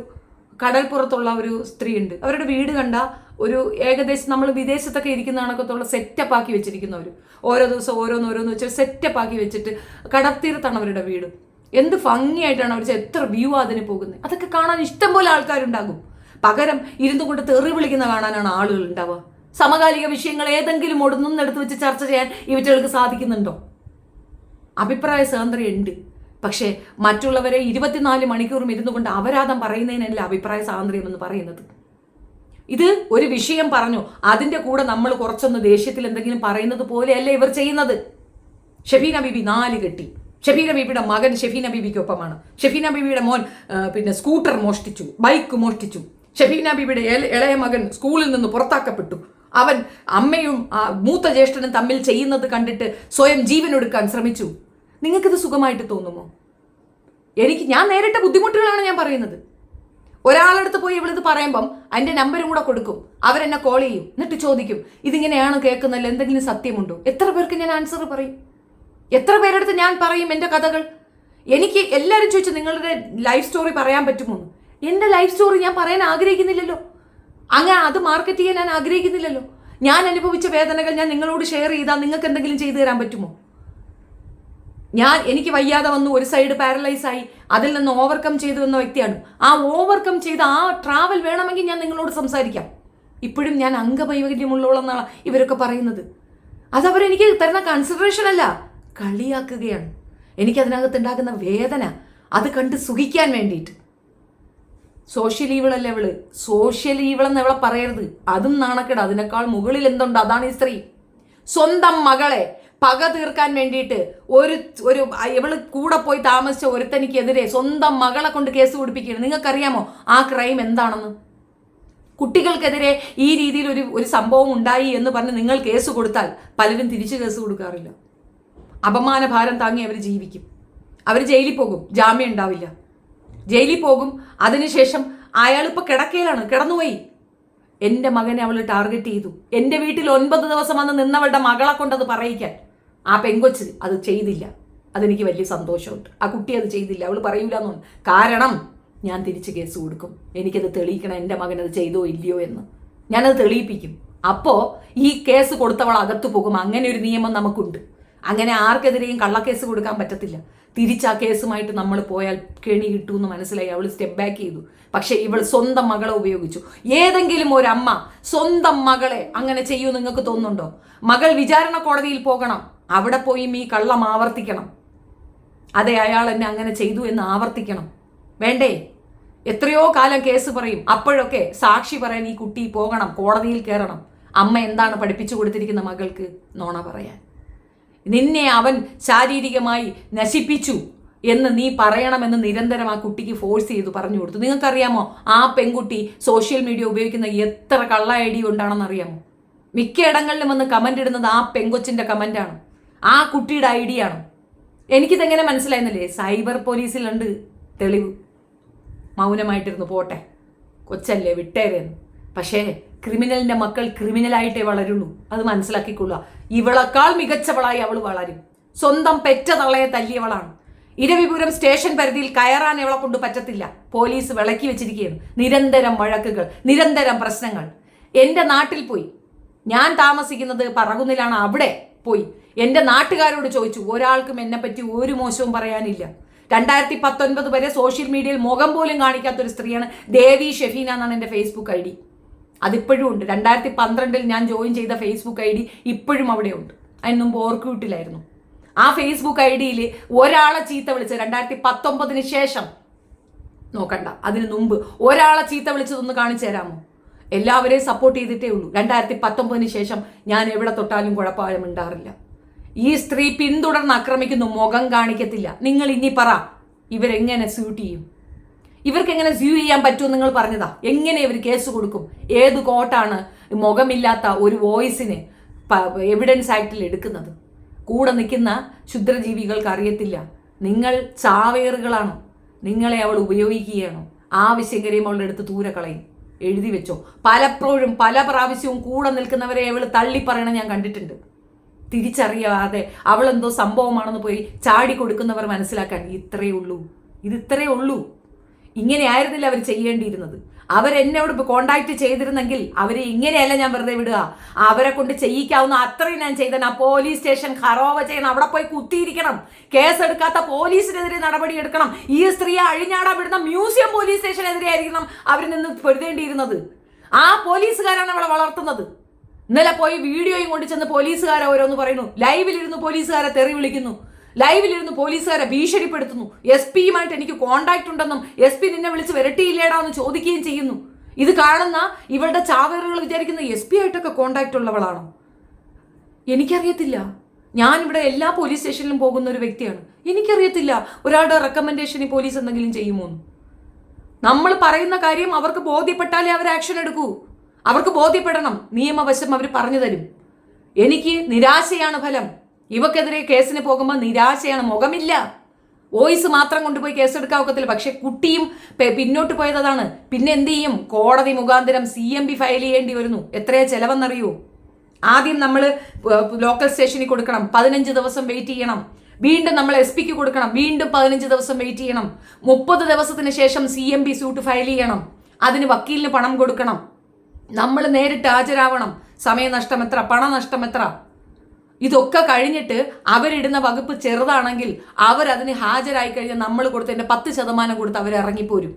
കടൽപ്പുറത്തുള്ള ഒരു സ്ത്രീ ഉണ്ട്. അവരുടെ വീട് കണ്ട ഒരു ഏകദേശം നമ്മൾ വിദേശത്തൊക്കെ ഇരിക്കുന്ന കണക്കത്തുള്ള സെറ്റപ്പ് ആക്കി വെച്ചിരിക്കുന്നവർ. ഓരോ ദിവസം ഓരോന്ന് വെച്ച് സെറ്റപ്പ് ആക്കി വെച്ചിട്ട് കടത്തീരത്താണ് അവരുടെ വീട്. എന്ത് ഭംഗിയായിട്ടാണ് അവർ, എത്ര വ്യൂ അതിന് പോകുന്നത്. അതൊക്കെ കാണാൻ ഇഷ്ടം പോലെ ആൾക്കാരുണ്ടാകും. പകരം ഇരുന്നു കൊണ്ട് തെറി വിളിക്കുന്ന കാണാനാണ് ആളുകൾ ഉണ്ടാവുക. സമകാലിക വിഷയങ്ങൾ ഏതെങ്കിലും ഒടുന്നെടുത്ത് വെച്ച് ചർച്ച ചെയ്യാൻ ഇവറ്റകൾക്ക് സാധിക്കുന്നുണ്ടോ? അഭിപ്രായ സ്വാതന്ത്ര്യം ഉണ്ട്. പക്ഷേ മറ്റുള്ളവരെ 24 മണിക്കൂറും ഇരുന്നു കൊണ്ട് അപരാധം പറയുന്നതിനല്ല അഭിപ്രായ സ്വാതന്ത്ര്യം എന്ന് പറയുന്നത്. ഇത് ഒരു വിഷയം പറഞ്ഞു, അതിൻ്റെ കൂടെ നമ്മൾ കുറച്ചൊന്ന് ദേഷ്യത്തിൽ എന്തെങ്കിലും പറയുന്നത് പോലെയല്ല ഇവർ ചെയ്യുന്നത്. ഷെഫീന ബീബി 4 കെട്ടി. ഷെഫീന ബീബിയുടെ മകൻ ഷെഫീന ബീബിക്കൊപ്പമാണ്. ഷെഫീന ബീബിയുടെ മോൻ സ്കൂട്ടർ മോഷ്ടിച്ചു, ബൈക്ക് മോഷ്ടിച്ചു. ഷെഫീന ബീബിയുടെ ഇളയ മകൻ സ്കൂളിൽ നിന്ന് പുറത്താക്കപ്പെട്ടു. അവൻ അമ്മയും മൂത്ത ജ്യേഷ്ഠനും തമ്മിൽ ചെയ്യുന്നത് കണ്ടിട്ട് സ്വയം ജീവനൊടുക്കാൻ ശ്രമിച്ചു. നിങ്ങൾക്കിത് സുഖമായിട്ട് തോന്നുമോ? ഞാൻ നേരിട്ട ബുദ്ധിമുട്ടുകളാണ് ഞാൻ പറയുന്നത്. ഒരാളടുത്ത് പോയി ഇവളിത് പറയുമ്പം അതിൻ്റെ നമ്പരും കൂടെ കൊടുക്കും. അവരെന്നെ കോൾ ചെയ്യും. എന്നിട്ട് ചോദിക്കും, ഇതിങ്ങനെയാണ് കേൾക്കുന്നല്ലോ, എന്തെങ്കിലും സത്യമുണ്ടോ? എത്ര പേർക്ക് ഞാൻ ആൻസർ പറയും? എത്ര പേരെടുത്ത് ഞാൻ പറയും എൻ്റെ കഥകൾ? എനിക്ക് എല്ലാവരും ചോദിച്ചു നിങ്ങളുടെ ലൈഫ് സ്റ്റോറി പറയാൻ പറ്റുമോ? എൻ്റെ ലൈഫ് സ്റ്റോറി ഞാൻ പറയാൻ ആഗ്രഹിക്കുന്നില്ലല്ലോ. അങ്ങനെ അത് മാർക്കറ്റ് ചെയ്യാൻ ഞാൻ ആഗ്രഹിക്കുന്നില്ലല്ലോ. ഞാൻ അനുഭവിച്ച വേദനകൾ ഞാൻ നിങ്ങളോട് ഷെയർ ചെയ്താൽ നിങ്ങൾക്ക് എന്തെങ്കിലും ചെയ്തു തരാൻ പറ്റുമോ? എനിക്ക് വയ്യാതെ വന്നു, ഒരു സൈഡ് പാരലൈസ് ആയി, അതിൽ നിന്ന് ഓവർകം ചെയ്തു വന്ന വ്യക്തിയാണ്. ആ ഓവർകം ചെയ്ത് ആ ട്രാവൽ വേണമെങ്കിൽ ഞാൻ നിങ്ങളോട് സംസാരിക്കാം. ഇപ്പോഴും ഞാൻ അംഗവൈകല്യമുള്ളവളെന്നാണ് ഇവരൊക്കെ പറയുന്നത്. അതവരെനിക്ക് തരുന്ന കൺസിഡറേഷൻ അല്ല, കളിയാക്കുകയാണ്. എനിക്കതിനകത്ത് ഉണ്ടാകുന്ന വേദന അത് കണ്ട് സുഖിക്കാൻ വേണ്ടിയിട്ട്. സോഷ്യൽ ഈവിളല്ലേ അവള്, സോഷ്യൽ ഈവിളെന്ന് അവളെ പറയരുത്, അതും നാണക്കേട്. അതിനേക്കാൾ മുകളിൽ എന്തുണ്ട്? അതാണ് ഈ സ്ത്രീ. സ്വന്തം മകളെ പക തീർക്കാൻ വേണ്ടിയിട്ട് ഇവള് കൂടെ പോയി താമസിച്ച ഒരുത്തനിക്കെതിരെ സ്വന്തം മകളെ കൊണ്ട് കേസ് കൊടുപ്പിക്കുകയാണ്. നിങ്ങൾക്കറിയാമോ ആ ക്രൈം എന്താണെന്ന്? കുട്ടികൾക്കെതിരെ ഈ രീതിയിൽ ഒരു സംഭവം ഉണ്ടായി എന്ന് പറഞ്ഞ് നിങ്ങൾ കേസ് കൊടുത്താൽ പലരും തിരിച്ച് കേസ് കൊടുക്കാറില്ല. അപമാന ഭാരം താങ്ങി അവർ ജീവിക്കും. അവർ ജയിലിൽ പോകും, ജാമ്യം ഉണ്ടാവില്ല, ജയിലിൽ പോകും. അതിനുശേഷം അയാളിപ്പോൾ കിടക്കയിലാണ്, കിടന്നുപോയി. എൻ്റെ മകനെ അവൾ ടാർഗറ്റ് ചെയ്തു. എൻ്റെ വീട്ടിൽ 9 ദിവസം വന്ന് നിന്നവളുടെ മകളെ കൊണ്ടത് പറയിക്കാൻ ആ പെങ്കൊച്ച് അത് ചെയ്തില്ല. അതെനിക്ക് വലിയ സന്തോഷമുണ്ട്. ആ കുട്ടി അത് ചെയ്തില്ല, അവൾ പറയൂല എന്നൊന്നും. കാരണം ഞാൻ തിരിച്ച് കേസ് കൊടുക്കും. എനിക്കത് തെളിയിക്കണം, എൻ്റെ മകൻ അത് ചെയ്തോ ഇല്ലയോ എന്ന് ഞാനത് തെളിയിപ്പിക്കും. അപ്പോൾ ഈ കേസ് കൊടുത്തവൾ അകത്തു പോകും. അങ്ങനെ ഒരു നിയമം നമുക്കുണ്ട്. അങ്ങനെ ആർക്കെതിരെയും കള്ളക്കേസ് കൊടുക്കാൻ പറ്റത്തില്ല. തിരിച്ച് ആ കേസുമായിട്ട് നമ്മൾ പോയാൽ കെണി കിട്ടുമെന്ന് മനസ്സിലായി. അവൾ സ്റ്റെപ്പ് ബാക്ക് ചെയ്തു. പക്ഷെ ഇവൾ സ്വന്തം മകളെ ഉപയോഗിച്ചു. ഏതെങ്കിലും ഒരു അമ്മ സ്വന്തം മകളെ അങ്ങനെ ചെയ്യൂ നിങ്ങൾക്ക് തോന്നുന്നുണ്ടോ? മകൾ വിചാരണ കോടതിയിൽ പോകണം, അവിടെ പോയി ഈ കള്ളം ആവർത്തിക്കണം. അതെ, അയാൾ എന്നെ അങ്ങനെ ചെയ്തു എന്ന് ആവർത്തിക്കണം. വേണ്ടേ? എത്രയോ കാലം കേസ് പറയും, അപ്പോഴൊക്കെ സാക്ഷി പറയാൻ ഈ കുട്ടി പോകണം, കോടതിയിൽ കയറണം. അമ്മ എന്താണ് പഠിപ്പിച്ചു കൊടുത്തിരിക്കുന്ന മകൾക്ക്? നോണ പറയാൻ. നിന്നെ അവൻ ശാരീരികമായി നശിപ്പിച്ചു എന്ന് നീ പറയണമെന്ന് നിരന്തരം ആ കുട്ടിക്ക് ഫോഴ്സ് ചെയ്തു പറഞ്ഞു കൊടുത്തു. നിങ്ങൾക്കറിയാമോ ആ പെൺകുട്ടി സോഷ്യൽ മീഡിയ ഉപയോഗിക്കുന്ന എത്ര കള്ള ഐഡി കൊണ്ടാണെന്ന് അറിയാമോ? മിക്ക ഇടങ്ങളിലും വന്ന് കമൻ്റ് ഇടുന്നത് ആ പെങ്കൊച്ചിൻ്റെ കമൻ്റാണ്, ആ കുട്ടിയുടെ ഐഡിയാണ്. എനിക്കിതെങ്ങനെ മനസ്സിലായിരുന്നില്ലേ? സൈബർ പോലീസിലുണ്ട് തെളിവ്. മൗനമായിട്ടിരുന്നു, പോട്ടെ കൊച്ചല്ലേ വിട്ടേരെന്ന്. പക്ഷേ ക്രിമിനലിൻ്റെ മക്കൾ ക്രിമിനലായിട്ടേ വളരുള്ളൂ, അത് മനസ്സിലാക്കിക്കൊള്ളുക. ഇവളെക്കാൾ മികച്ചവളായി അവൾ വളരും. സ്വന്തം പെറ്റ തള്ളയെ തല്ലിയവളാണ്. ഇരവിപുരം സ്റ്റേഷൻ പരിധിയിൽ കയറാൻ അവളെ കൊണ്ട് പറ്റത്തില്ല. പോലീസ് വിളക്കി വെച്ചിരിക്കുകയാണ്. നിരന്തരം വഴക്കുകൾ, നിരന്തരം പ്രശ്നങ്ങൾ. എൻ്റെ നാട്ടിൽ പോയി, ഞാൻ താമസിക്കുന്നത് പറകുന്നിലാണ്, അവിടെ പോയി എൻ്റെ നാട്ടുകാരോട് ചോദിച്ചു. ഒരാൾക്കും എന്നെപ്പറ്റി ഒരു മോശവും പറയാനില്ല. 2019 വരെ സോഷ്യൽ മീഡിയയിൽ മുഖം പോലും കാണിക്കാത്തൊരു സ്ത്രീയാണ് ദേവി ഷെഫീന എന്നാണ് എൻ്റെ ഫേസ്ബുക്ക് ഐ ഡി. അതിപ്പോഴും ഉണ്ട്. 2012 ഞാൻ ജോയിൻ ചെയ്ത ഫേസ്ബുക്ക് ഐ ഡി ഇപ്പോഴും അവിടെ ഉണ്ട്. അതിന് മുമ്പ് ഓർക്കൂട്ടിലായിരുന്നു. ആ ഫേസ്ബുക്ക് ഐ ഡിയിൽ ഒരാളെ ചീത്ത വിളിച്ച് 2019 ശേഷം നോക്കണ്ട, അതിന് മുമ്പ് ഒരാളെ ചീത്ത വിളിച്ചതൊന്ന് കാണിച്ചു തരാമോ? എല്ലാവരെയും സപ്പോർട്ട് ചെയ്തിട്ടേ ഉള്ളൂ. 2019 ശേഷം ഞാൻ എവിടെ തൊട്ടാലും കുഴപ്പമായും ഉണ്ടാറില്ല. ഈ സ്ത്രീ പിന്തുടർന്ന് ആക്രമിക്കുന്നു, മുഖം കാണിക്കത്തില്ല. നിങ്ങൾ ഇനി പറ, ഇവരെങ്ങനെ സ്യൂട്ട് ചെയ്യും? ഇവർക്ക് എങ്ങനെ സ്യൂ ചെയ്യാൻ പറ്റുമെന്ന് നിങ്ങൾ പറഞ്ഞതാ. എങ്ങനെ ഇവർ കേസ് കൊടുക്കും? ഏത് കോർട്ടാണ് മുഖമില്ലാത്ത ഒരു വോയിസിന് എവിഡൻസ് ആക്ടിൽ എടുക്കുന്നത്? കൂടെ നിൽക്കുന്ന ക്ഷുദ്രജീവികൾക്ക് അറിയത്തില്ല. നിങ്ങൾ ചാവേറുകളാണ്. നിങ്ങളെ അവൾ ഉപയോഗിക്കുകയാണ്. ആവശ്യം കഴിയുമ്പോൾ അവളുടെ അടുത്ത് ദൂരെ കളയും. എഴുതി വെച്ചോ. പലപ്പോഴും പല പ്രാവശ്യവും കൂടെ നിൽക്കുന്നവരെ അവൾ തള്ളിപ്പറയണം ഞാൻ കണ്ടിട്ടുണ്ട്. തിരിച്ചറിയാതെ അവളെന്തോ സംഭവമാണെന്ന് പോയി ചാടി കൊടുക്കുന്നവർ മനസ്സിലാക്കാൻ ഇത്രയേ ഉള്ളൂ, ഇത്രയേ ഉള്ളൂ. ഇങ്ങനെ ആയിരുന്നില്ല അവർ ചെയ്യേണ്ടിയിരുന്നത്. അവരെന്നോട് കോണ്ടാക്ട് ചെയ്തിരുന്നെങ്കിൽ അവരെ ഇങ്ങനെയല്ല ഞാൻ വെറുതെ വിടുക. അവരെ കൊണ്ട് ചെയ്യിക്കാവുന്ന അത്രയും ഞാൻ ചെയ്ത. ആ പോലീസ് സ്റ്റേഷൻ ഖറോവ ചെയ്യണം, അവിടെ പോയി കുത്തിയിരിക്കണം. കേസെടുക്കാത്ത പോലീസിനെതിരെ നടപടിയെടുക്കണം. ഈ സ്ത്രീയെ അഴിഞ്ഞാടാൻ വിടുന്ന മ്യൂസിയം പോലീസ് സ്റ്റേഷനെതിരെ ആയിരിക്കണം അവർ നിന്ന് പൊരുതേണ്ടിയിരുന്നത്. ആ പോലീസുകാരാണ് അവളെ വളർത്തുന്നത്. ഇന്നലെ പോയി വീഡിയോയും കൊണ്ട് ചെന്ന് പോലീസുകാരെ ഓരോന്ന് പറയുന്നു. ലൈവിലിരുന്ന് പോലീസുകാരെ തെറി വിളിക്കുന്നു. ലൈവിലിരുന്ന് പോലീസുകാരെ ഭീഷണിപ്പെടുത്തുന്നു. എസ് പിയുമായിട്ട് എനിക്ക് കോണ്ടാക്ട് ഉണ്ടെന്നും എസ് പി നിന്നെ വിളിച്ച് വരട്ടിയില്ലേടാ എന്ന് ചോദിക്കുകയും ചെയ്യുന്നു. ഇത് കാണുന്ന ഇവളുടെ ചാവേറുകൾ വിചാരിക്കുന്ന എസ് പി ആയിട്ടൊക്കെ കോണ്ടാക്ട് ഉള്ളവളാണോ? എനിക്കറിയത്തില്ല. ഞാനിവിടെ എല്ലാ പോലീസ് സ്റ്റേഷനിലും പോകുന്ന ഒരു വ്യക്തിയാണ്. എനിക്കറിയത്തില്ല ഒരാളുടെ റെക്കമെൻഡേഷന് പോലീസ് എന്തെങ്കിലും ചെയ്യുമോ. നമ്മൾ പറയുന്ന കാര്യം അവർക്ക് ബോധ്യപ്പെട്ടാലേ അവർ ആക്ഷൻ എടുക്കൂ. അവർക്ക് ബോധ്യപ്പെടണം. നിയമവശം അവർ പറഞ്ഞു തരും. എനിക്ക് നിരാശയാണ് ഫലം. ഇവക്കെതിരെ കേസിന് പോകുമ്പോൾ നിരാശയാണ്. മുഖമില്ല, വോയിസ് മാത്രം കൊണ്ടുപോയി കേസെടുക്കാൻ ഒക്കത്തില്ല. പക്ഷെ കുട്ടിയും പിന്നോട്ട് പോയതാണ്. പിന്നെ എന്ത് ചെയ്യും? കോടതി മുഖാന്തരം CMB ഫയൽ ചെയ്യേണ്ടി വരുന്നു. എത്രയാ ചിലവെന്നറിയൂ? ആദ്യം നമ്മൾ ലോക്കൽ സ്റ്റേഷനിൽ കൊടുക്കണം, 15 ദിവസം വെയിറ്റ് ചെയ്യണം. വീണ്ടും നമ്മൾ SP ക്ക് കൊടുക്കണം, വീണ്ടും 15 ദിവസം വെയിറ്റ് ചെയ്യണം. 30 ദിവസത്തിന് ശേഷം CMB സ്യൂട്ട് ഫയൽ ചെയ്യണം. അതിന് വക്കീലിന് പണം കൊടുക്കണം. നമ്മൾ നേരിട്ട് ഹാജരാവണം. സമയനഷ്ടം എത്ര, പണനഷ്ടം എത്ര? ഇതൊക്കെ കഴിഞ്ഞിട്ട് അവരിടുന്ന വകുപ്പ് ചെറുതാണെങ്കിൽ അവരതിന് ഹാജരായി കഴിഞ്ഞാൽ നമ്മൾ കൊടുത്തതിൻ്റെ 10% കൊടുത്ത് അവരിറങ്ങിപ്പോരും.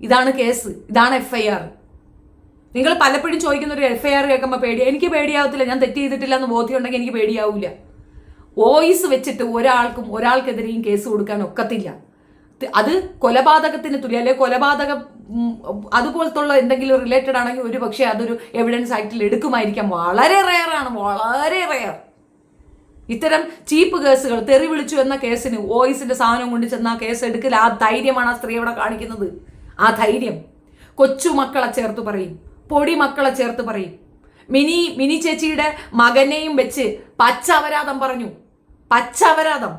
ഇതാണ് കേസ്, ഇതാണ് FIR. നിങ്ങൾ പലപ്പോഴും ചോദിക്കുന്ന ഒരു FIR കേൾക്കുമ്പോൾ എനിക്ക് പേടിയാവത്തില്ല, ഞാൻ തെറ്റ് ചെയ്തിട്ടില്ല എന്ന് ബോധ്യമുണ്ടെങ്കിൽ എനിക്ക് പേടിയാവില്ല. വോയിസ് വെച്ചിട്ട് ഒരാൾക്കെതിരെയും കേസ് കൊടുക്കാൻ ഒക്കത്തില്ല. അത് കൊലപാതകത്തിന് തുല്യം, അല്ലെങ്കിൽ കൊലപാതകം അതുപോലത്തുള്ള എന്തെങ്കിലും റിലേറ്റഡ് ആണെങ്കിൽ ഒരു പക്ഷേ അതൊരു എവിഡൻസ് ആക്ടിൽ എടുക്കുമായിരിക്കാം. വളരെ റെയറാണ്, വളരെ റെയർ. ഇത്തരം ചീപ്പ് കേസുകൾ, തെറി വിളിച്ചു എന്ന കേസിന് വോയിസിന്റെ സാധനം കൊണ്ട് ചെന്ന ആ കേസ് എടുക്കൽ, ആ ധൈര്യമാണ് ആ സ്ത്രീ അവിടെ കാണിക്കുന്നത്. ആ ധൈര്യം കൊച്ചുമക്കളെ ചേർത്ത് പറയും, പൊടി മക്കളെ ചേർത്ത് പറയും. മിനി ചേച്ചിയുടെ മകനെയും വെച്ച് പച്ചവരാതം പറഞ്ഞു. പച്ചവരാതം.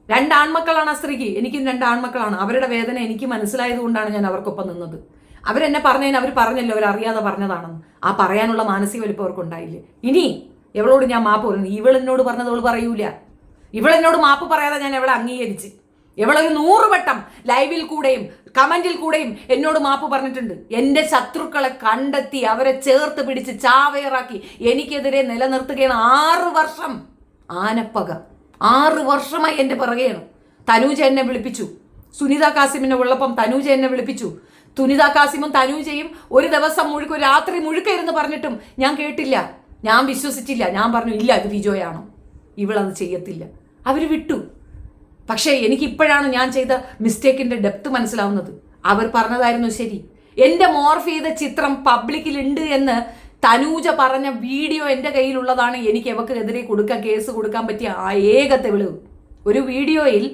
2 ആൺമക്കളാണ് ആ സ്ത്രീക്ക്, എനിക്കും 2 ആൺമക്കളാണ്. അവരുടെ വേദന എനിക്ക് മനസ്സിലായത് കൊണ്ടാണ് ഞാൻ അവർക്കൊപ്പം നിന്നത്. അവരെന്നെ പറഞ്ഞതിന് അവർ പറഞ്ഞല്ലോ, അവരറിയാതെ പറഞ്ഞതാണെന്ന്. ആ പറയാനുള്ള മാനസിക വലിപ്പം അവർക്ക് ഉണ്ടായില്ലേ. ഇനി എവളോട് ഞാൻ മാപ്പ് പറയുന്നു. ഇവളെന്നോട് പറഞ്ഞത് അവൾ പറയൂല. ഇവളെന്നോട് മാപ്പ് പറയാതെ ഞാൻ എവളെ അംഗീകരിച്ച്. എവളൊരു 100 വട്ടം ലൈവിൽ കൂടെയും കമന്റിൽ കൂടെയും എന്നോട് മാപ്പ് പറഞ്ഞിട്ടുണ്ട്. എൻ്റെ ശത്രുക്കളെ കണ്ടെത്തി അവരെ ചേർത്ത് പിടിച്ച് ചാവേറാക്കി എനിക്കെതിരെ നിലനിർത്തുകയാണ് 6 വർഷം. ആനപ്പക 6 വർഷമായി എൻ്റെ പിറകെയാണ്. തനൂജ എന്നെ വിളിപ്പിച്ചു. സുനിത കാസിമിനെ ഉള്ളപ്പം തനൂജ എന്നെ വിളിപ്പിച്ചു. സുനിത കാസിമും തനൂജയും ഒരു ദിവസം മുഴുക്ക, ഒരു രാത്രി മുഴുക്ക ഇരുന്ന് പറഞ്ഞിട്ടും ഞാൻ കേട്ടില്ല, ഞാൻ വിശ്വസിച്ചില്ല. ഞാൻ പറഞ്ഞു, ഇല്ല, ഇത് വിജോയാണോ, ഇവളത് ചെയ്യത്തില്ല. അവർ വിട്ടു. പക്ഷേ എനിക്കിപ്പോഴാണ് ഞാൻ ചെയ്ത മിസ്റ്റേക്കിൻ്റെ ഡെപ്ത് മനസ്സിലാവുന്നത്. അവർ പറഞ്ഞതായിരുന്നു ശരി. എൻ്റെ മോർഫ് ചെയ്ത ചിത്രം പബ്ലിക്കിലുണ്ട് എന്ന് തനൂജ പറഞ്ഞ വീഡിയോ എൻ്റെ കയ്യിലുള്ളതാണ്. എനിക്ക് എവക്കെതിരെ കേസ് കൊടുക്കാൻ പറ്റിയ ആ ഏക തെളിവ്. ഒരു വീഡിയോയിൽ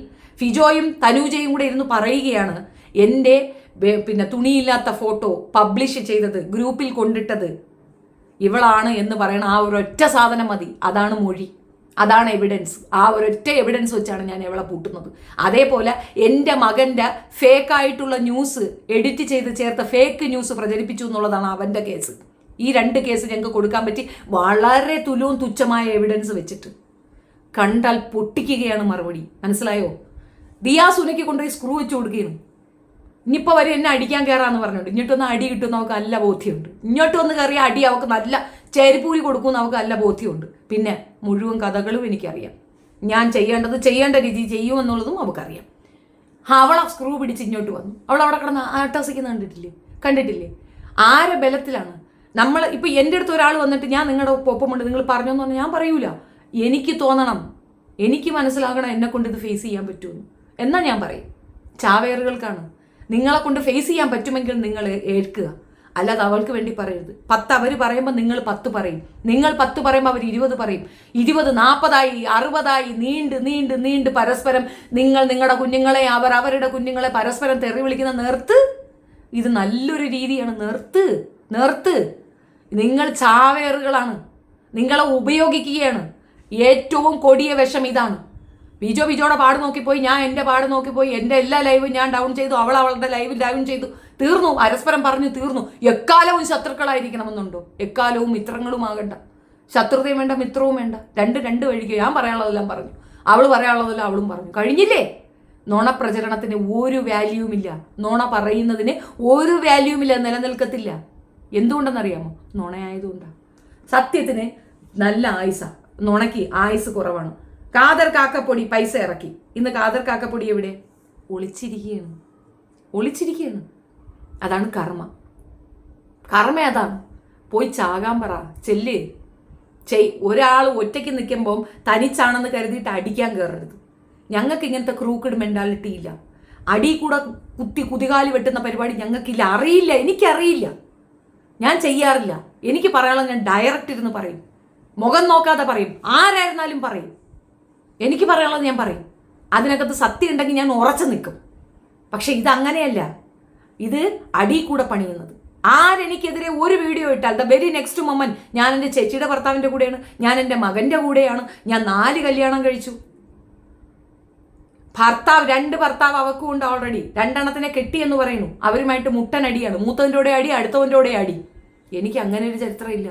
ഫിജോയും തനൂജയും കൂടെ ഇരുന്ന് പറയുകയാണ്, എൻ്റെ തുണിയില്ലാത്ത ഫോട്ടോ പബ്ലിഷ് ചെയ്തത്, ഗ്രൂപ്പിൽ കൊണ്ടിട്ടത് ഇവളാണ് എന്ന് പറയണ ആ ഒരൊറ്റ സാധനം മതി. അതാണ് മൊഴി, അതാണ് എവിഡൻസ്. ആ ഒരൊറ്റ എവിഡൻസ് വെച്ചാണ് ഞാൻ എവളെ പൂട്ടുന്നത്. അതേപോലെ എൻ്റെ മകൻ്റെ ഫേക്കായിട്ടുള്ള ന്യൂസ് എഡിറ്റ് ചെയ്ത് ചേർത്ത ഫേക്ക് ന്യൂസ് പ്രചരിപ്പിച്ചു എന്നുള്ളതാണ് അവൻ്റെ കേസ്. ഈ 2 കേസ് ഞങ്ങൾക്ക് കൊടുക്കാൻ പറ്റി, വളരെ തുച്ഛമായ എവിഡൻസ് വെച്ചിട്ട്. കണ്ടാൽ പൊട്ടിക്കുകയാണ് മറുപടി. മനസ്സിലായോ? ദിയാസുനയ്ക്ക് കൊണ്ടുപോയി സ്ക്രൂ വെച്ച് കൊടുക്കുകയാണ്. ഇനിയിപ്പോൾ വരെ എന്നെ അടിക്കാൻ കയറാന്ന് പറഞ്ഞുകൊണ്ട്, ഇങ്ങോട്ടൊന്ന് അടി കിട്ടുമെന്ന് നമുക്ക് നല്ല ബോധ്യമുണ്ട്. ഇങ്ങോട്ട് വന്ന് കയറിയ അടി അവൾക്ക് നല്ല ചേരിപ്പൂരി കൊടുക്കുമെന്ന് നമുക്ക് നല്ല ബോധ്യമുണ്ട്. പിന്നെ മുഴുവൻ കഥകളും എനിക്കറിയാം. ഞാൻ ചെയ്യേണ്ട രീതി ചെയ്യുമെന്നുള്ളതും നമുക്കറിയാം. അവളെ സ്ക്രൂ പിടിച്ച് ഇങ്ങോട്ട് വന്നു. അവൾ അവിടെ കിടന്ന് ആട്ടസിക്കുന്ന കണ്ടിട്ടില്ലേ? ആരെ ബലത്തിലാണ് നമ്മൾ? ഇപ്പം എൻ്റെ അടുത്ത് ഒരാൾ വന്നിട്ട് ഞാൻ നിങ്ങളുടെ ഒപ്പമുണ്ട്, നിങ്ങൾ പറഞ്ഞെന്ന് പറഞ്ഞാൽ ഞാൻ പറയൂല. എനിക്ക് തോന്നണം, എനിക്ക് മനസ്സിലാകണം എന്നെ കൊണ്ട് ഇത് ഫേസ് ചെയ്യാൻ പറ്റുമെന്ന്. എന്നാൽ ഞാൻ പറയും. ചാവേറുകൾക്കാണ്. നിങ്ങളെ കൊണ്ട് ഫേസ് ചെയ്യാൻ പറ്റുമെങ്കിൽ നിങ്ങൾ ഏൽക്കുക, അല്ലാതെ അവൾക്ക് വേണ്ടി പറയരുത്. 10 അവർ പറയുമ്പോൾ നിങ്ങൾ 10 പറയും. നിങ്ങൾ 10 പറയുമ്പോൾ അവർ 20 പറയും. 20, 40 60 നീണ്ട് പരസ്പരം നിങ്ങളുടെ കുഞ്ഞുങ്ങളെ അവരുടെ കുഞ്ഞുങ്ങളെ പരസ്പരം തെറി വിളിക്കുന്ന നിർത്ത്. ഇത് നല്ലൊരു രീതിയാണ്. നിർത്ത്. നിങ്ങൾ ചാവേറുകളാണ്. നിങ്ങളെ ഉപയോഗിക്കുകയാണ്. ഏറ്റവും കൊടിയ വിഷം ഇതാണ്. വിജോയുടെ പാട് നോക്കിപ്പോയി, ഞാൻ എൻ്റെ പാട് നോക്കിപ്പോയി. എൻ്റെ എല്ലാ ലൈവും ഞാൻ ഡൗൺ ചെയ്തു, അവളുടെ ലൈവിൽ ഡൗൺ ചെയ്തു. തീർന്നു. പരസ്പരം പറഞ്ഞു തീർന്നു. എക്കാലവും ശത്രുക്കളായിരിക്കണമെന്നുണ്ടോ? എക്കാലവും മിത്രങ്ങളും ആകണ്ട. ശത്രുതയും വേണ്ട, മിത്രവും വേണ്ട. രണ്ട് വഴിക്ക്. ഞാൻ പറയാനുള്ളതെല്ലാം പറഞ്ഞു, അവൾ പറയാനുള്ളതെല്ലാം അവളും പറഞ്ഞു. കഴിഞ്ഞില്ലേ? നുണപ്രചരണത്തിന് ഒരു വാല്യൂമില്ല. നുണ പറയുന്നതിന് ഒരു വാല്യൂമില്ല, നിലനിൽക്കത്തില്ല. എന്തുകൊണ്ടെന്നറിയാമോ? നുണയായതുകൊണ്ടാണ്. സത്യത്തിന് നല്ല ആയുസാ, നുണയ്ക്ക് ആയുസ് കുറവാണ്. കാദർ കാക്കപ്പൊടി പൈസ ഇറക്കി. ഇന്ന് കാദർ കാക്കപ്പൊടി എവിടെ? ഒളിച്ചിരിക്കുകയാണ്. അതാണ് കർമ്മ. അതാണ്. പോയി ചാകാൻ പറ, ചെല്ല്. ഒരാൾ ഒറ്റയ്ക്ക് നിൽക്കുമ്പം തനിച്ചാണെന്ന് കരുതിയിട്ട് അടിക്കാൻ കയറരുത്. ഞങ്ങൾക്ക് ഇങ്ങനത്തെ ക്രൂക്കഡ് മെൻറ്റാലിറ്റി ഇല്ല. അടി കൂടെ കുതികാലി വെട്ടുന്ന പരിപാടി ഞങ്ങൾക്കില്ല. അറിയില്ല, എനിക്കറിയില്ല, ഞാൻ ചെയ്യാറില്ല. എനിക്ക് പറയാനുള്ളത് ഞാൻ ഡയറക്റ്റ് ഇരുന്ന് പറയും, മുഖം നോക്കാതെ പറയും, ആരായിരുന്നാലും പറയും. എനിക്ക് പറയാനുള്ളത് ഞാൻ പറയും. അതിനകത്ത് സത്യം ഉണ്ടെങ്കിൽ ഞാൻ ഉറച്ചു നിൽക്കും. പക്ഷെ ഇതങ്ങനെയല്ല. ഇത് അടി കൂടെ പണിയുന്നത്. ആരെനിക്കെതിരെ ഒരു വീഡിയോ ഇട്ടാൽ ദ വെരി നെക്സ്റ്റ് മൊമെന്റ് ഞാൻ എൻ്റെ ചേച്ചിയുടെ ഭർത്താവിൻ്റെ കൂടെയാണ്, ഞാൻ എൻ്റെ മകൻ്റെ കൂടെയാണ്, ഞാൻ 4 കല്യാണം കഴിച്ചു. 2 ഭർത്താവ് അവക്കും ഉണ്ട് ഓൾറെഡി. 2 എണ്ണത്തിനെ കെട്ടി എന്ന് പറയുന്നു. അവരുമായിട്ട് മുട്ടനടിയാണ്. മൂത്തവൻ്റെ കൂടെ അടി, അടുത്തവൻ്റെ കൂടെ അടി. എനിക്ക് അങ്ങനെ ഒരു ചരിത്രമില്ല.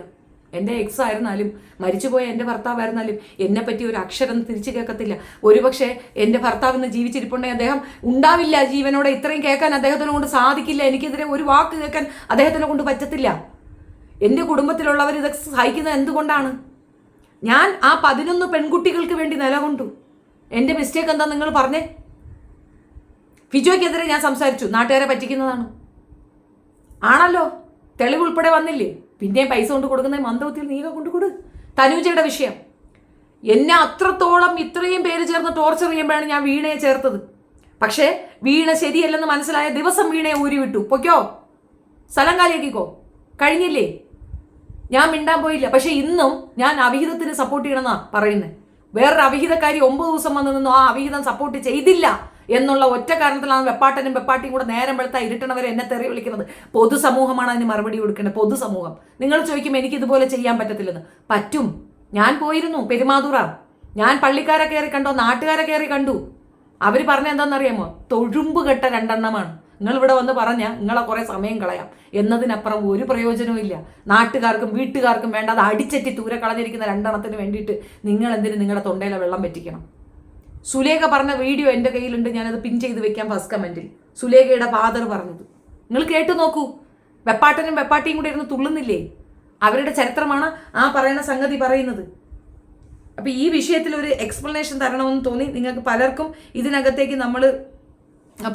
എൻ്റെ എക്സ് ആയിരുന്നാലും മരിച്ചുപോയ എൻ്റെ ഭർത്താവായിരുന്നാലും എന്നെപ്പറ്റി ഒരു അക്ഷരം തിരിച്ചു കേൾക്കത്തില്ല. ഒരുപക്ഷെ എൻ്റെ ഭർത്താവിന്ന് ജീവിച്ചിരിപ്പുണ്ടെങ്കിൽ അദ്ദേഹം ഉണ്ടാവില്ല ജീവനോടെ. ഇത്രയും കേൾക്കാൻ അദ്ദേഹത്തിനെ കൊണ്ട് സാധിക്കില്ല. എനിക്കെതിരെ ഒരു വാക്ക് കേൾക്കാൻ അദ്ദേഹത്തിനെ കൊണ്ട് പറ്റത്തില്ല. എൻ്റെ കുടുംബത്തിലുള്ളവർ ഇതൊക്കെ സഹിക്കുന്നത് എന്തുകൊണ്ടാണ്? ഞാൻ ആ 11 പെൺകുട്ടികൾക്ക് വേണ്ടി നിലകൊണ്ടു. എൻ്റെ മിസ്റ്റേക്ക് എന്താ നിങ്ങൾ പറഞ്ഞേ? ഫിജോയ്ക്കെതിരെ ഞാൻ സംസാരിച്ചു, നാട്ടുകാരെ പറ്റിക്കുന്നതാണ്. ആണല്ലോ, തെളിവ് ഉൾപ്പെടെ വന്നില്ലേ? പിന്നെയും പൈസ കൊണ്ട് കൊടുക്കുന്ന മന്ദബുദ്ധിയിൽ നീക കൊണ്ടുകൊടു. തനൂജയുടെ വിഷയം എന്നെ അത്രത്തോളം ഇത്രയും പേര് ചേർന്ന് ടോർച്ചർ ചെയ്യുമ്പോഴാണ് ഞാൻ വീണയെ ചേർത്തത്. പക്ഷേ വീണ ശരിയല്ലെന്ന് മനസ്സിലായ ദിവസം വീണയെ ഊരി വിട്ടു. പൊയ്ക്കോ, സ്ഥലം കാലിയാക്കിക്കോ, കഴിഞ്ഞില്ലേ? ഞാൻ മിണ്ടാൻ പോയില്ല. പക്ഷെ ഇന്നും ഞാൻ അവിഹിതത്തിന് സപ്പോർട്ട് ചെയ്യണമെന്നാ പറയുന്നത്. വേറൊരു അവിഹിതക്കാരി 9 ദിവസം വന്നു നിന്നു ആ അവിഹിതം സപ്പോർട്ട് ചെയ്തില്ല എന്നുള്ള ഒറ്റ കാരണത്തിലാണ് വെപ്പാട്ടനും വെപ്പാട്ടിയും കൂടെ നേരം വെളുത്ത ഇരുട്ടണവരെ എന്നെ തെറി വിളിക്കുന്നത്. പൊതുസമൂഹമാണ് അതിന് മറുപടി കൊടുക്കേണ്ടത്. പൊതുസമൂഹം. നിങ്ങൾ ചോദിക്കും എനിക്ക് ഇതുപോലെ ചെയ്യാൻ പറ്റത്തില്ലെന്ന്. പറ്റും. ഞാൻ പോയിരുന്നു പെരുമാതുറ. ഞാൻ പള്ളിക്കാരെ കയറി കണ്ടോ, നാട്ടുകാരെ കയറി കണ്ടു. അവർ പറഞ്ഞ എന്താണെന്നറിയാമോ? തൊഴുമ്പ് കെട്ട രണ്ടെണ്ണമാണ്. നിങ്ങളിവിടെ വന്ന് പറഞ്ഞാൽ നിങ്ങളെ കുറേ സമയം കളയാം എന്നതിനപ്പുറം ഒരു പ്രയോജനവും ഇല്ല. നാട്ടുകാർക്കും വീട്ടുകാർക്കും വേണ്ട അത് അടിച്ചെറ്റി ദൂരെ കളഞ്ഞിരിക്കുന്ന രണ്ടെണ്ണത്തിന് വേണ്ടിയിട്ട് നിങ്ങൾ എന്തിന് നിങ്ങളുടെ തൊണ്ടയിലെ വെള്ളം പറ്റിക്കണം? സുലേഖ പറഞ്ഞ വീഡിയോ എൻ്റെ കയ്യിലുണ്ട്, ഞാനത് പിൻ ചെയ്ത് വെക്കാം ഫസ്റ്റ് കമൻറ്റിൽ. സുലേഖയുടെ ഫാദർ പറഞ്ഞത് നിങ്ങൾ കേട്ടു നോക്കൂ. വെപ്പാട്ടനും വെപ്പാട്ടിയും കൂടെ ഇരുന്ന് തുള്ളുന്നില്ലേ? അവരുടെ ചരിത്രമാണ് ആ പറയുന്ന സംഗതി പറയുന്നത്. അപ്പം ഈ വിഷയത്തിൽ ഒരു എക്സ്പ്ലനേഷൻ തരണമെന്ന് തോന്നി. നിങ്ങൾക്ക് പലർക്കും ഇതിനകത്തേക്ക് നമ്മൾ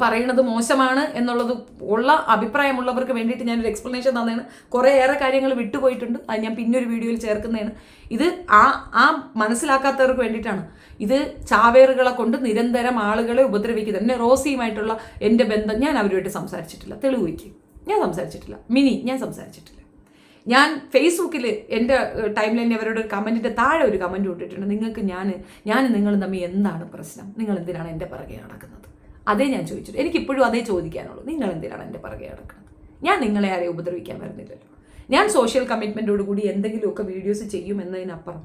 പറയുന്നത് മോശമാണ് എന്നുള്ളത് ഉള്ള അഭിപ്രായമുള്ളവർക്ക് വേണ്ടിയിട്ട് ഞാനൊരു എക്സ്പ്ലനേഷൻ തന്നതാണ്. കുറേയേറെ കാര്യങ്ങൾ വിട്ടുപോയിട്ടുണ്ട്, അത് ഞാൻ പിന്നൊരു വീഡിയോയിൽ ചേർക്കുന്നതാണ്. ഇത് ആ മനസ്സിലാക്കാത്തവർക്ക് വേണ്ടിയിട്ടാണ്. ഇത് ചാവേറുകളെ കൊണ്ട് നിരന്തരം ആളുകളെ ഉപദ്രവിക്കുന്നത്. എന്നെ റോസിയുമായിട്ടുള്ള എൻ്റെ ബന്ധം ഞാൻ അവരുമായിട്ട് സംസാരിച്ചിട്ടില്ല. തെളിവ് വയ്ക്കും, ഞാൻ സംസാരിച്ചിട്ടില്ല. മിനി, ഞാൻ സംസാരിച്ചിട്ടില്ല. ഞാൻ ഫേസ്ബുക്കിൽ എൻ്റെ ടൈം ലൈനിൽ അവരുടെ ഒരു കമൻറ്റിൻ്റെ താഴെ ഒരു കമൻറ്റ് ഇട്ടിട്ടുണ്ട്. നിങ്ങൾക്ക് ഞാൻ നിങ്ങൾ തമ്മിൽ എന്താണ് പ്രശ്നം? നിങ്ങൾ എന്തിനാണ് എൻ്റെ പിറകെ നടക്കുന്നത്? അതേ ഞാൻ ചോദിച്ചിട്ട് എനിക്കിപ്പോഴും അതേ ചോദിക്കാനുള്ളൂ. നിങ്ങൾ എന്തിനാണ് എൻ്റെ പിറകെ നടക്കുന്നത്? ഞാൻ നിങ്ങളെ ആരെയും ഉപദ്രവിക്കാൻ വരുന്നില്ലല്ലോ. ഞാൻ സോഷ്യൽ കമ്മിറ്റ്മെൻറ്റോട് കൂടി എന്തെങ്കിലുമൊക്കെ വീഡിയോസ് ചെയ്യുമെന്നതിനപ്പുറം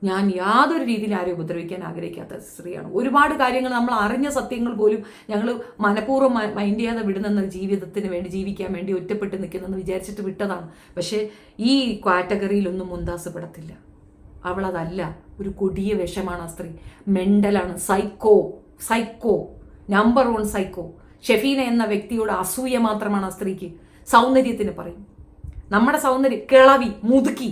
ഞാൻ യാതൊരു രീതിയിൽ ആരെയും ഉപദ്രവിക്കാൻ ആഗ്രഹിക്കാത്ത സ്ത്രീയാണ്. ഒരുപാട് കാര്യങ്ങൾ നമ്മൾ അറിഞ്ഞ സത്യങ്ങൾ പോലും ഞങ്ങൾ മനഃപൂർവ്വം മൈൻഡ് ചെയ്യാതെ വിടുന്ന ജീവിതത്തിന് വേണ്ടി ജീവിക്കാൻ വേണ്ടി ഒറ്റപ്പെട്ട് നിൽക്കുന്നെന്ന് വിചാരിച്ചിട്ട് വിട്ടതാണ്. പക്ഷേ ഈ കാറ്റഗറിയിലൊന്നും മുന്താസപ്പെടത്തില്ല. അവളതല്ല. ഒരു കൊടിയ വിഷമാണ് ആ സ്ത്രീ. മെൻ്റലാണ്. Psycho number 1 psycho. ഷെഫീന എന്ന വ്യക്തിയോട് അസൂയ മാത്രമാണ് ആ സ്ത്രീക്ക്. സൗന്ദര്യത്തിന് പറയും, നമ്മുടെ സൗന്ദര്യം കിളവി മുതുക്കി.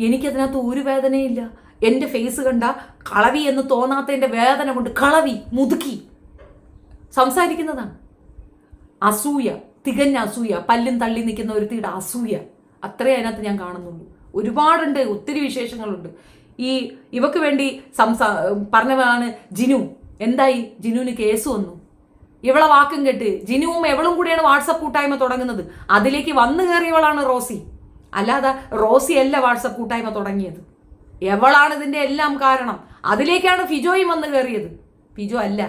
എനിക്കതിനകത്ത് ഒരു വേദനയില്ല. എൻ്റെ ഫേസ് കണ്ട കളവി എന്ന് തോന്നാത്തതിൻ്റെ വേദന കൊണ്ട് കളവി മുതുക്കി സംസാരിക്കുന്നതാണ്. അസൂയ, തികഞ്ഞ അസൂയ. പല്ലും തള്ളി നിൽക്കുന്ന ഒരുത്തിയുടെ അസൂയ, അത്രേ അതിനകത്ത് ഞാൻ കാണുന്നുള്ളൂ. ഒരുപാടുണ്ട്, ഒത്തിരി വിശേഷങ്ങളുണ്ട്. ഇവക്ക് വേണ്ടി പറഞ്ഞതാണ് ജിനു. എന്തായി? ജിനുവിന് കേസ് വന്നു. ഇവളെ വാക്കും കേട്ട് ജിനുവും എവളും കൂടിയാണ് വാട്സപ്പ് കൂട്ടായ്മ തുടങ്ങുന്നത്. അതിലേക്ക് വന്നു കയറിയവളാണ് റോസി. അല്ലാതെ റോസി അല്ല വാട്സപ്പ് കൂട്ടായ്മ തുടങ്ങിയത്. എവളാണ് ഇതിൻ്റെ എല്ലാം കാരണം. അതിലേക്കാണ് ഫിജോയും വന്ന് കയറിയത്. ഫിജോ അല്ല.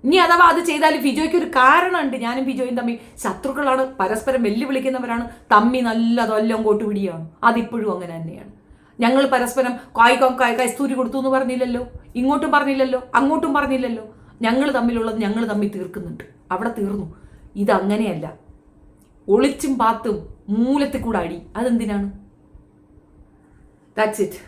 ഇനി അഥവാ അത് ചെയ്താലും ഫിജോയ്ക്ക് ഒരു കാരണമുണ്ട്. ഞാനും ഫിജോയും തമ്മിൽ ശത്രുക്കളാണ്, പരസ്പരം വെല്ലുവിളിക്കുന്നവരാണ്, തമ്മി നല്ല തൊല്ലം കോട്ടുപിടിയാണ്. അതിപ്പോഴും അങ്ങനെ തന്നെയാണ്. ഞങ്ങൾ പരസ്പരം കസ്തൂരി കൊടുത്തു എന്ന് പറഞ്ഞില്ലല്ലോ, ഇങ്ങോട്ടും പറഞ്ഞില്ലല്ലോ, അങ്ങോട്ടും പറഞ്ഞില്ലല്ലോ. ഞങ്ങൾ തമ്മിലുള്ളത് ഞങ്ങൾ തമ്മിൽ തീർക്കുന്നുണ്ട്. അവിടെ തീർന്നു. ഇതങ്ങനെയല്ല. ഒളിച്ചും പാത്തും മൂലത്തിൽ കൂടെ അടി. അതെന്തിനാണ്? That's it.